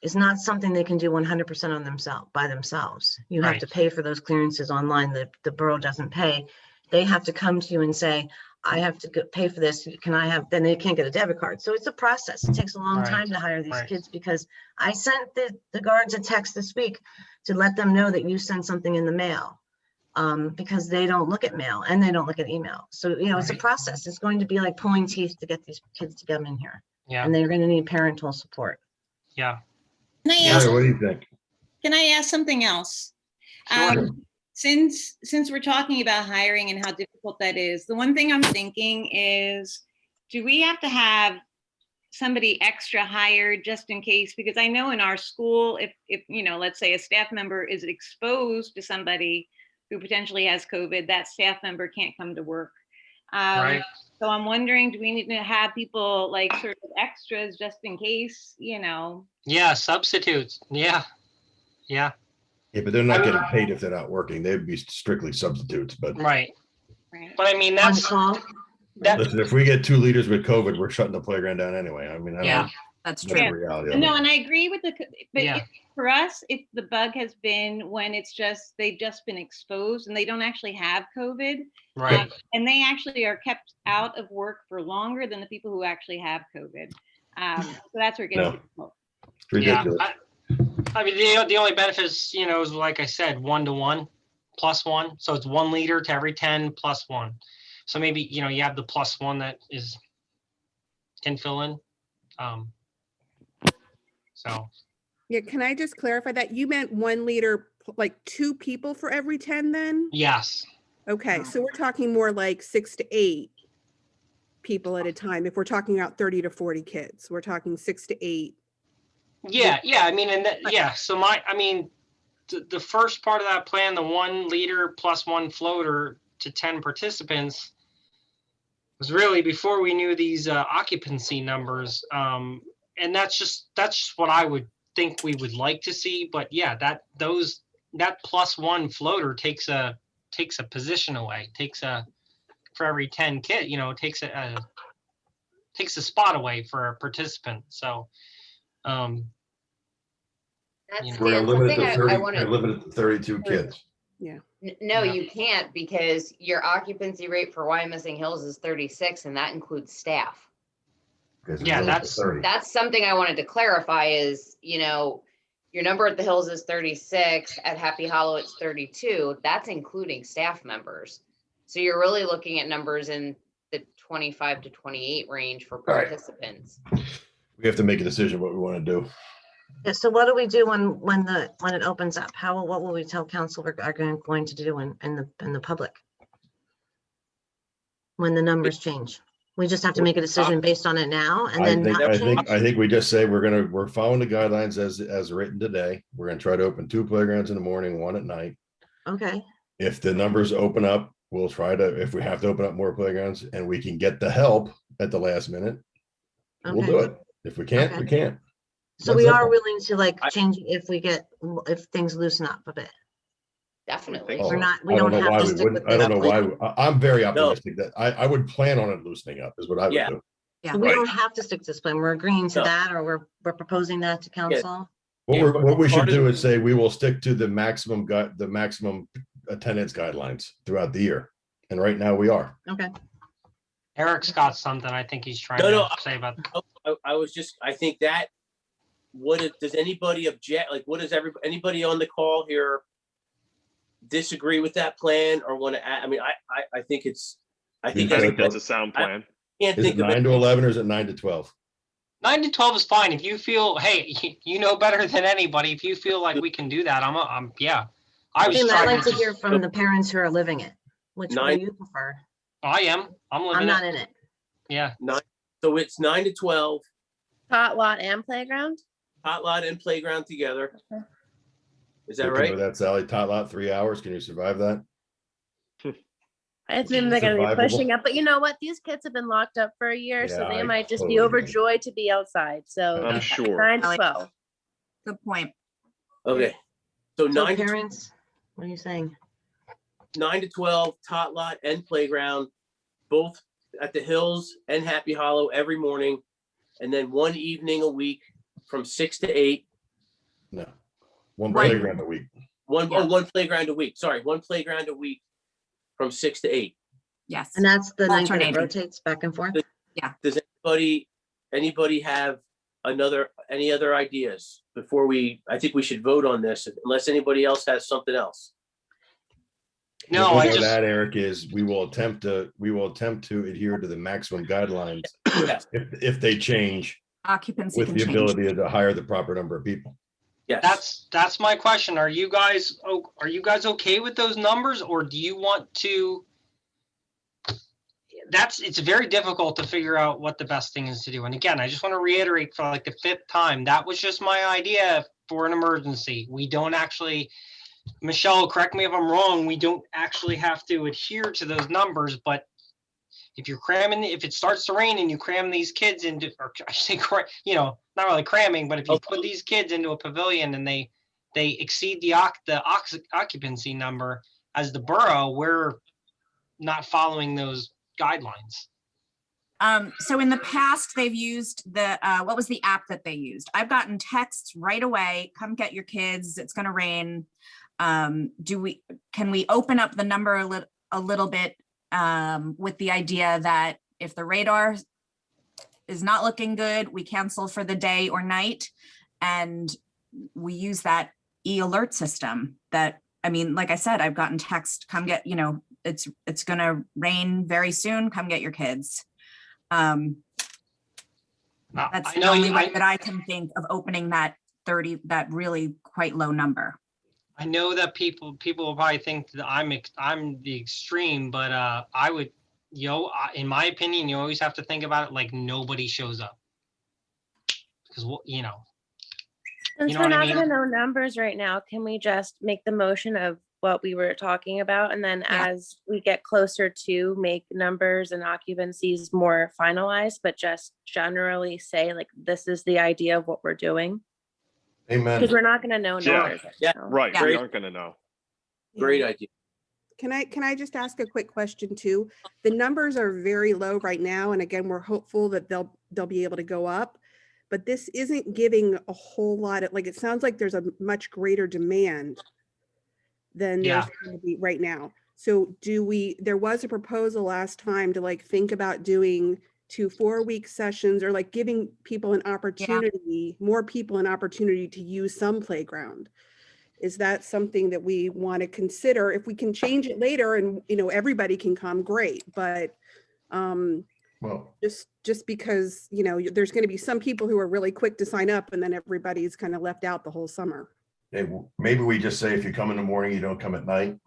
is not something they can do 100% by themselves. You have to pay for those clearances online that the borough doesn't pay. They have to come to you and say, I have to pay for this. Then they can't get a debit card. So it's a process. It takes a long time to hire these kids, because I sent the guards a text this week to let them know that you sent something in the mail, because they don't look at mail and they don't look at email. So, it's a process. It's going to be like pulling teeth to get these kids to come in here. Yeah. And they're going to need parental support. Yeah. Can I ask, what do you think? can I ask something else? Sure. Since we're talking about hiring and how difficult that is, the one thing I'm thinking is, do we have to have somebody extra hired just in case? Because I know in our school, if let's say a staff member is exposed to somebody who potentially has COVID, that staff member can't come to work. Right. So I'm wondering, do we need to have people like sort of extras just in case, Yeah, substitutes. Yeah. Yeah, but they're not getting paid if they're not working. They'd be strictly substitutes, but Right. Right. But I mean, On that's call. listen, if we get 2 leaders with COVID, we're shutting the playground down anyway. I mean, That's that's true. the reality of No, it. and I agree with but Yeah. for us, if the bug has been when they've just been exposed and they don't actually have COVID, right. and they actually are kept out of work for longer than the people who actually have COVID. So that's where it gets No. difficult. It's ridiculous. I mean, the only benefit is, is like I said, 1-to-1 +1. So it's 1 leader to every 10 +1. So maybe, you have the +1 that can fill in. So. Yeah, can I just clarify that? You meant 1 leader, like 2 people for every 10 then? Yes. Okay, so we're talking more like 6 to 8 people at a time. If we're talking about 30 to 40 kids, we're talking 6 to 8. Yeah. I mean, so the first part of that plan, the 1 leader +1 floater to 10 participants, was really before we knew these occupancy numbers. And that's just what I would think we would like to see. But yeah, that +1 floater takes a position away, for every 10 kid, takes a spot away for a participant. So, That's We're Dan, limited something to I 30, wanted. we're limited to 32 kids. No, Yeah. you can't, because your occupancy rate for Wyomissing Hills is 36, and that includes staff. Because it's Yeah, limited to that's- 30. That's something I wanted to clarify is, Your number at the Hills is 36, at Happy Hollow it's 32. That's including staff members. So you're really looking at numbers in the 25 to 28 range for right. participants. We have to make a decision what we want to do. Yeah, so what do we do when it opens up? What will we tell council are going to do in the public? When the numbers change? We just have to make a decision based on it now and then not change? I think we just say we're following the guidelines as written today. We're gonna try to open 2 playgrounds in the morning, 1 at night. Okay, If the numbers open up, we'll try to, if we have to open up more playgrounds and we can get the help at the last minute, we'll do okay. it. If we can't, we can't. So we are willing to change if things loosen up a bit. Definitely. Oh, We're not, we I don't know have why to we stick wouldn't. with I don't know it. why. I'm very optimistic that I would plan on it loosening up is what I would Yeah. do. Yeah. So we don't have to stick to this plan. We're agreeing to No. that, or we're proposing that to council. What we should part of do the- is say we will stick to the maximum attendance guidelines throughout the year. And right now we are. Okay. Eric's got something I think he's trying No, to say about that. I think that, does anybody object? Like, what does anybody on the call here disagree with that plan or want to add? I mean, I think I think that's a sound plan. can't Is it think of 9 to it. 11 or is it 9 to 12? 9 to 12 is fine. If you feel, hey, you know better than anybody. If you feel like we can do that, yeah. I was Tim, I'd trying like to to, hear from the parents who are living it. Which one 9 do you prefer? I'm I'm living not it. in it. Yeah. So it's 9 to 12, Tot lot and playground? hot lot and playground together. Okay. Is You that can do right? that, Sally. Tot lot, 3 hours. Can you survive that? I think they're gonna be Survivable. pushing up, but you know what? These kids have been locked up for a year, so Yeah, they I might just be totally agree. overjoyed to be outside, so. I'm sure. 9 to 12. Good point. Okay. So So 9 parents, what are you saying? 9 to 12, tot lot and playground, both at the Hills and Happy Hollow every morning. And then 1 evening a week from 6 to 8. No. One Right. playground a week. One playground a week. Sorry, 1 playground a week from 6 to 8. Yes. And that's the night that it Alternating. rotates back and forth? Does anybody have any other ideas before I think we should vote on this unless anybody else has something else. No, What we I know just, that, Eric, is we will attempt to adhere to the maximum guidelines Yes, if they change Occupancy with can the change. ability to hire the proper number of people. yes. that's my question. Are you guys okay with those numbers, or do you want to? It's very difficult to figure out what the best thing is to do. And again, I just want to reiterate for like the 5th time, that was just my idea for an emergency. We don't actually, Michelle, correct me if I'm wrong, we don't actually have to adhere to those numbers, but if it starts to rain and you cram these kids into, or I say, not really cramming, but if you put these kids into a pavilion and they exceed the occupancy number as the borough, we're not following those guidelines. So in the past, they've used what was the app that they used? I've gotten texts right away, come get your kids, it's gonna rain. Can we open up the number a little bit with the idea that if the radar is not looking good, we cancel for the day or night, and we use that e-alert system that, I mean, like I said, I've gotten text, come get, it's gonna rain very soon, come get your kids. That's I the know only you- way that I can think of opening that really quite low number. I know that people will probably think that I'm the extreme, but I would, in my opinion, you always have to think about it like nobody shows up, because Since You we're know what I not mean? gonna know numbers right now, can we just make the motion of what we were talking about? And then Yeah. as we get closer to make numbers and occupancies more finalized, but just generally say like, this is the idea of what we're doing? Amen. Because we're not gonna know Yeah. numbers. Yeah. so. Right, Yeah. we aren't gonna know. Great idea. Can I just ask a quick question too? The numbers are very low right now, and again, we're hopeful that they'll be able to go up. But this isn't giving a whole lot of, like, it sounds like there's a much greater demand than Yeah. there's going to be right now. So there was a proposal last time to like think about doing to 4-week sessions, or like giving people an opportunity, more people an opportunity to use some playground. Is that something that we want to consider? If we can change it later and, you know, everybody can come, great, but Well, just because, you know, there's going to be some people who are really quick to sign up and then everybody's kind of left out the whole summer. maybe we just say if you come in the morning, you don't come at night.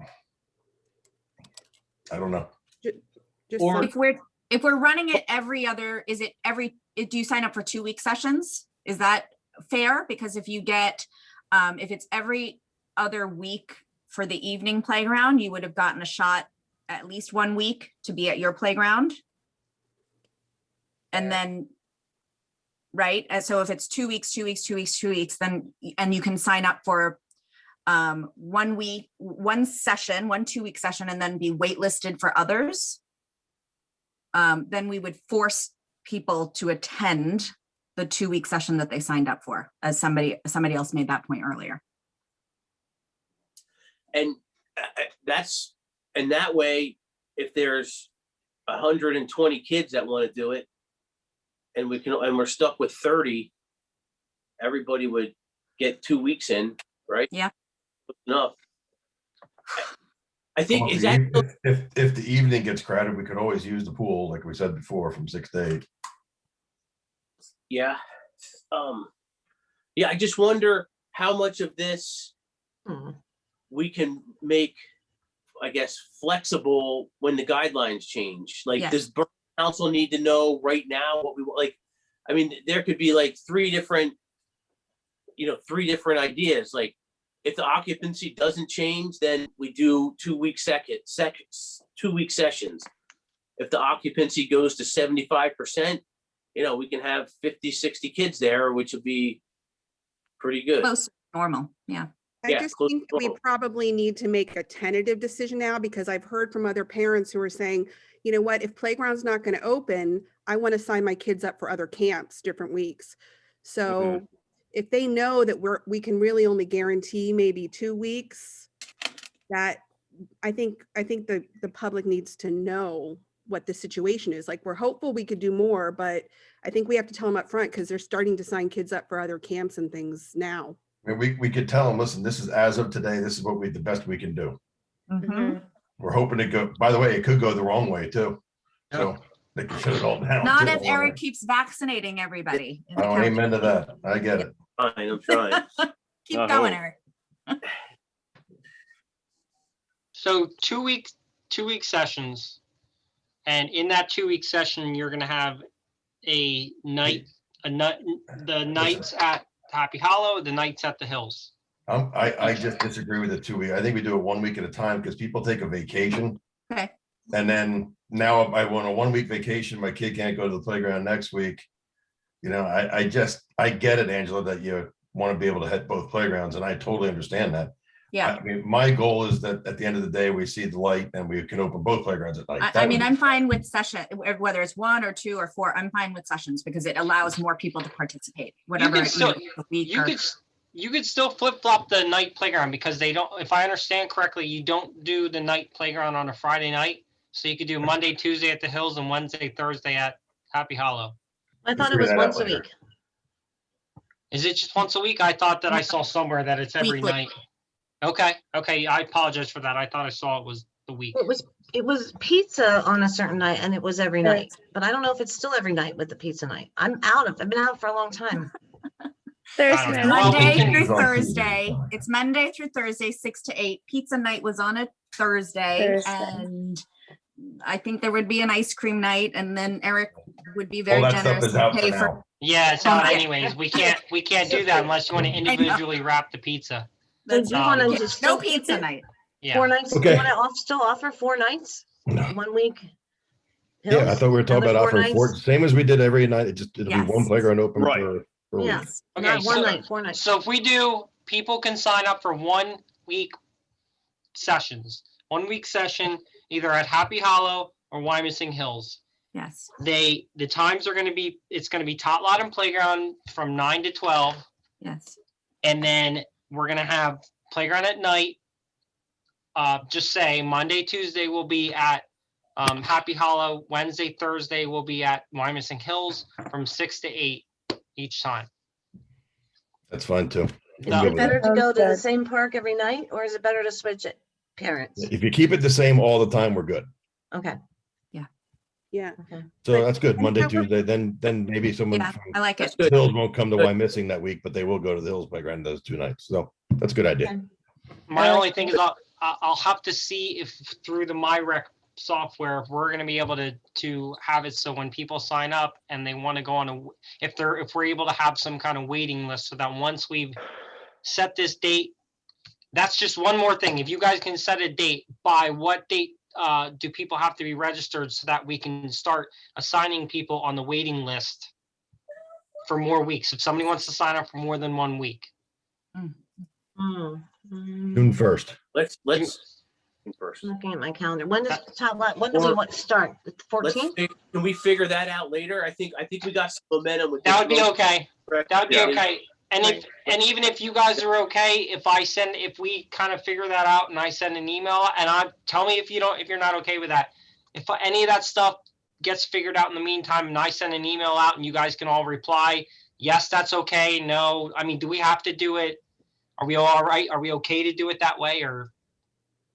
I don't know. Just Or- some- If we're running it every other, do you sign up for 2-week sessions? Is that fair? Because if you get, if it's every other week for the evening playground, you would have gotten a shot at least 1 week to be at your playground. And then, right? And so if it's 2 weeks, 2 weeks, 2 weeks, 2 weeks, then, and you can sign up for 1 week, one session, 1 2-week session, and then be waitlisted for others. Then we would force people to attend the 2-week session that they signed up for, as somebody else made that point earlier. And and that way, if there's 120 kids that want to do it, and we're stuck with 30, everybody would get 2 weeks in, right? Yeah. Enough. I think Well, is that if the evening gets crowded, we could always use the pool, like we said before, from 6 to 8. yeah. Yeah, I just wonder how much of this we can make, I guess, flexible when the guidelines change. Like, Yes. does Borough Council need to know right now what we want? Like, I mean, there could be like three different ideas. Like, if the occupancy doesn't change, then we do 2-week 2-week sessions. If the occupancy goes to 75%, we can have 50, 60 kids there, which would be pretty good. Close to normal, yeah. I Yeah, just close think to we normal. probably need to make a tentative decision now, because I've heard from other parents who are saying, you know what, if playground's not going to open, I want to sign my kids up for other camps, different weeks. So if they know that we can really only guarantee maybe 2 weeks, that I think the public needs to know what the situation is. Like, we're hopeful we could do more, but I think we have to tell them up front, because they're starting to sign kids up for other camps and things now. I mean, we could tell them, listen, this is as of today, this is the best we can do. Mhm. We're hoping to go, by the way, it could go the wrong way too. So they can shut it all down. Not too. if Eric keeps vaccinating everybody. in the Oh, county. amen to that. I get it. Fine, I'm trying. Keep going, Eric. So 2 week sessions. And in that 2-week session, you're gonna have the nights at Happy Hollow, the nights at the Hills. I just disagree with the 2 week. I think we do it 1 week at a time, because people take a vacation. Okay. And then now I want a 1 week vacation. My kid can't go to the playground next week. I get it, Angela, that you want to be able to hit both playgrounds, and I totally understand that. Yeah. I mean, my goal is that at the end of the day, we see the light and we can open both playgrounds at night. I mean, I'm fine with session, whether it's 1 or 2 or 4, I'm fine with sessions, because it allows more people to participate, whatever. could still- a week or- You could still flip flop the night playground, because they don't, if I understand correctly, you don't do the night playground on a Friday night. So you could do Monday, Tuesday at the Hills, and Wednesday, Thursday at Happy Hollow. I thought it figure was that out once a later. week. Is it just once a week? I thought that I saw somewhere that it's every Weekly. night. Okay, I apologize for that. I thought I saw it was the week. It was pizza on a certain night, and it was every night, but I don't know if it's still every night with the pizza night. I've been out for a long time. I don't know. Well, we Monday can- through It's on Thursday. Tuesday. It's Monday through Thursday, 6 to 8. Pizza night was on a Thursday, and I think there would be an ice cream night, and then Eric would be All very that stuff generous is to out pay for for. now. Yeah, it's out Okay. anyways. We can't do that unless you want to individually wrap the pizza. So do you want to Yeah, just No still keep pizza it night. 4 Yeah. nights? Do Okay. you want to still offer 4 nights? No. 1 week? Yeah, I Hills, thought we were talking another about 4 offering 4, nights? same as we did every night. It'll be Yes. one playground open Right. for a week. Yes, Okay, not 1 so- night, 4 nights. So if we do, people can sign up for 1 week sessions. 1 week session, either at Happy Hollow or Wyomissing Hills. Yes. The times are going to be, it's going to be Tot Lot and Playground from 9 to 12. Yes. And then we're going to have Playground at night. Just say Monday, Tuesday will be at Happy Hollow, Wednesday, Thursday will be at Wyomissing Hills from 6 to 8 each time. That's fine too. Is No. I'm good it with better that. to go to the same park every night or is it better to switch it? Parents? If you keep it the same all the time, we're good. Okay, Yeah. okay. So But- that's good. and Monday, how we're- Tuesday, then maybe someone Yeah, from I like That's it. good. Hills won't come to Good. Wyomissing that week, but they will go to the Hills Playground those 2 nights. So that's a good idea. Okay. My Uh, only thing is I'll have to see if through the MyRec software, if we're gonna be able to have it so when people sign up and they want to go on if we're able to have some kind of waiting list so that once we've set this date, that's just one more thing. If you guys can set a date, by what date do people have to be registered so that we can start assigning people on the waiting list for more weeks? If somebody wants to sign up for more than 1 week. June 1st. Let's first. Looking at my calendar. When does when does he Or- want to start? The Let's 14th? can we figure that out later? I think we got some momentum with That this would be one. okay. Correct? That would be Yeah. okay. And if, and even if you guys are okay, if we kind of figure that out and I send an email and tell me if you're not okay with that. If any of that stuff gets figured out in the meantime and I send an email out and you guys can all reply, yes, that's okay. No, I mean, do we have to do it? Are we all right? Are we okay to do it that way or?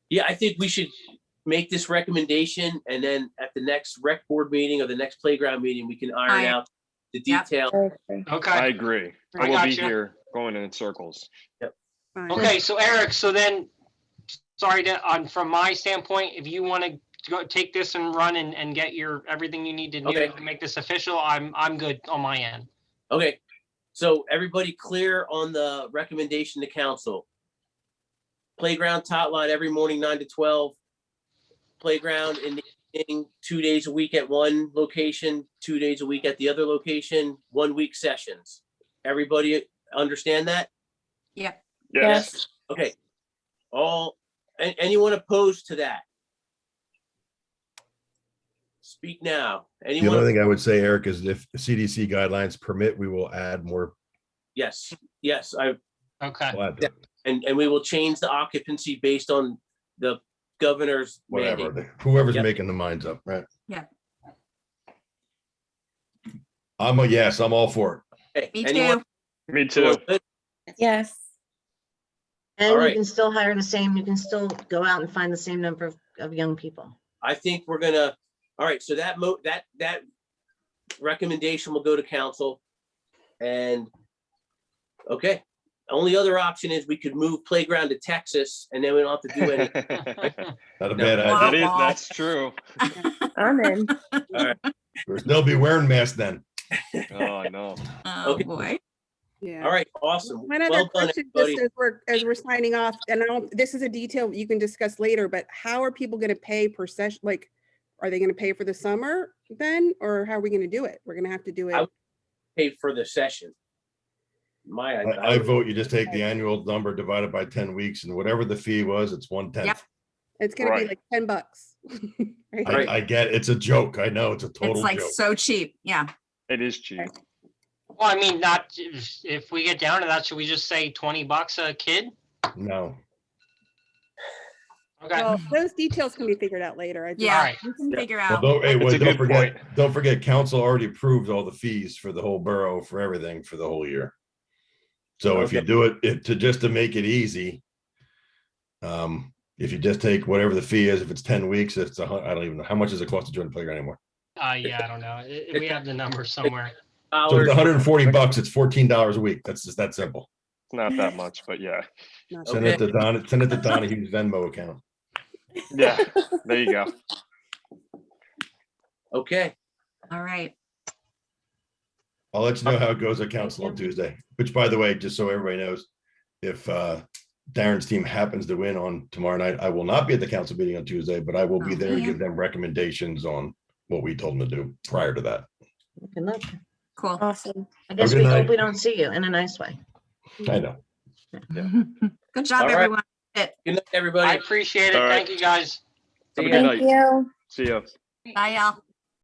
Yeah, I think we should make this recommendation and then at the next rec board meeting or the next playground meeting, we can iron Aye. out the Yep. detail. I Okay, agree. I I will be gotcha. here going in circles. Fine. okay. So Eric, so then, sorry from my standpoint, if you want to go take this and run and get everything you need to do Okay. to make this official, I'm good on my end. Okay, so everybody clear on the recommendation to council. Playground tot lot every morning, 9 to 12. Playground in the evening, 2 days a week at one location, 2 days a week at the other location, 1 week sessions. Everybody understand that? Yep. Yes. Okay. Anyone opposed to that? Speak now. The only Anyone? thing I would say, Eric, is if CDC guidelines permit, we will add more. Yes, Okay. We'll add to it. and we will change the occupancy based on the governor's mandate. Whatever, whoever's Yep. making the minds up, right? Yeah. I'm a yes, I'm all for Okay, Me anyone- too. Me too. anyone good? Yes. And All you right. can still hire you can still go out and find the same number of young people. I think we're gonna, all right, so that recommendation will go to council. And, okay, only other option is we could move playground to Texas and then we don't have to do any. it. Not a No. bad Wow. idea. That's true. I'm in. They'll be wearing masks then. Oh, no. Oh, Okay. boy. Yeah. All right, awesome. One other Well done, question, everybody. just as we're signing off, and this is a detail you can discuss later, but how are people gonna pay per session? Like, are they gonna pay for the summer then, or how are we gonna do it? We're gonna have to do I it. would- Pay for the session. I vote you just take the annual number divided by 10 weeks and whatever the fee was, it's 1/10. Yep. It's gonna be Right. like $10. Right? Right. I get, it's a joke. I know, it's a It's total like joke. so cheap. Yeah. It is cheap. Well, I mean, not, if we get down to that, should we just say $20 a kid? No, Okay, Well, those details can be figured out later. I just- Yeah. Alright. We can Yeah. figure well, out. don't, hey, It's well, a good don't forget, council already approved all the fees for the whole borough for everything for the whole year. So if you Okay. do it just to make it easy, if you just take whatever the fee is, if it's 10 weeks, I don't even know, how much does it cost to join the playground anymore? yeah, I don't know. We have the number somewhere. So if Hours. it's $140, it's $14 a week. That's just that simple. It's not that much, but yeah. Not Send it to Donahue's Venmo account. Yeah, there you go. Okay, All right. I'll let you know how it goes at council on Tuesday, which by the way, just so everybody knows, if Darren's team happens to win on tomorrow night, I will not be at the council meeting on Tuesday, but I will be Oh, there to man. give them recommendations on what we told them to do prior to that. Good luck. Cool. Awesome. I guess good we night. hope we don't see you in a nice way. I know. Good job, All right. everyone. good night, I everybody. appreciate it. All right. Thank you, guys. See Have a ya. good Thank night. you. See ya. Bye, y'all.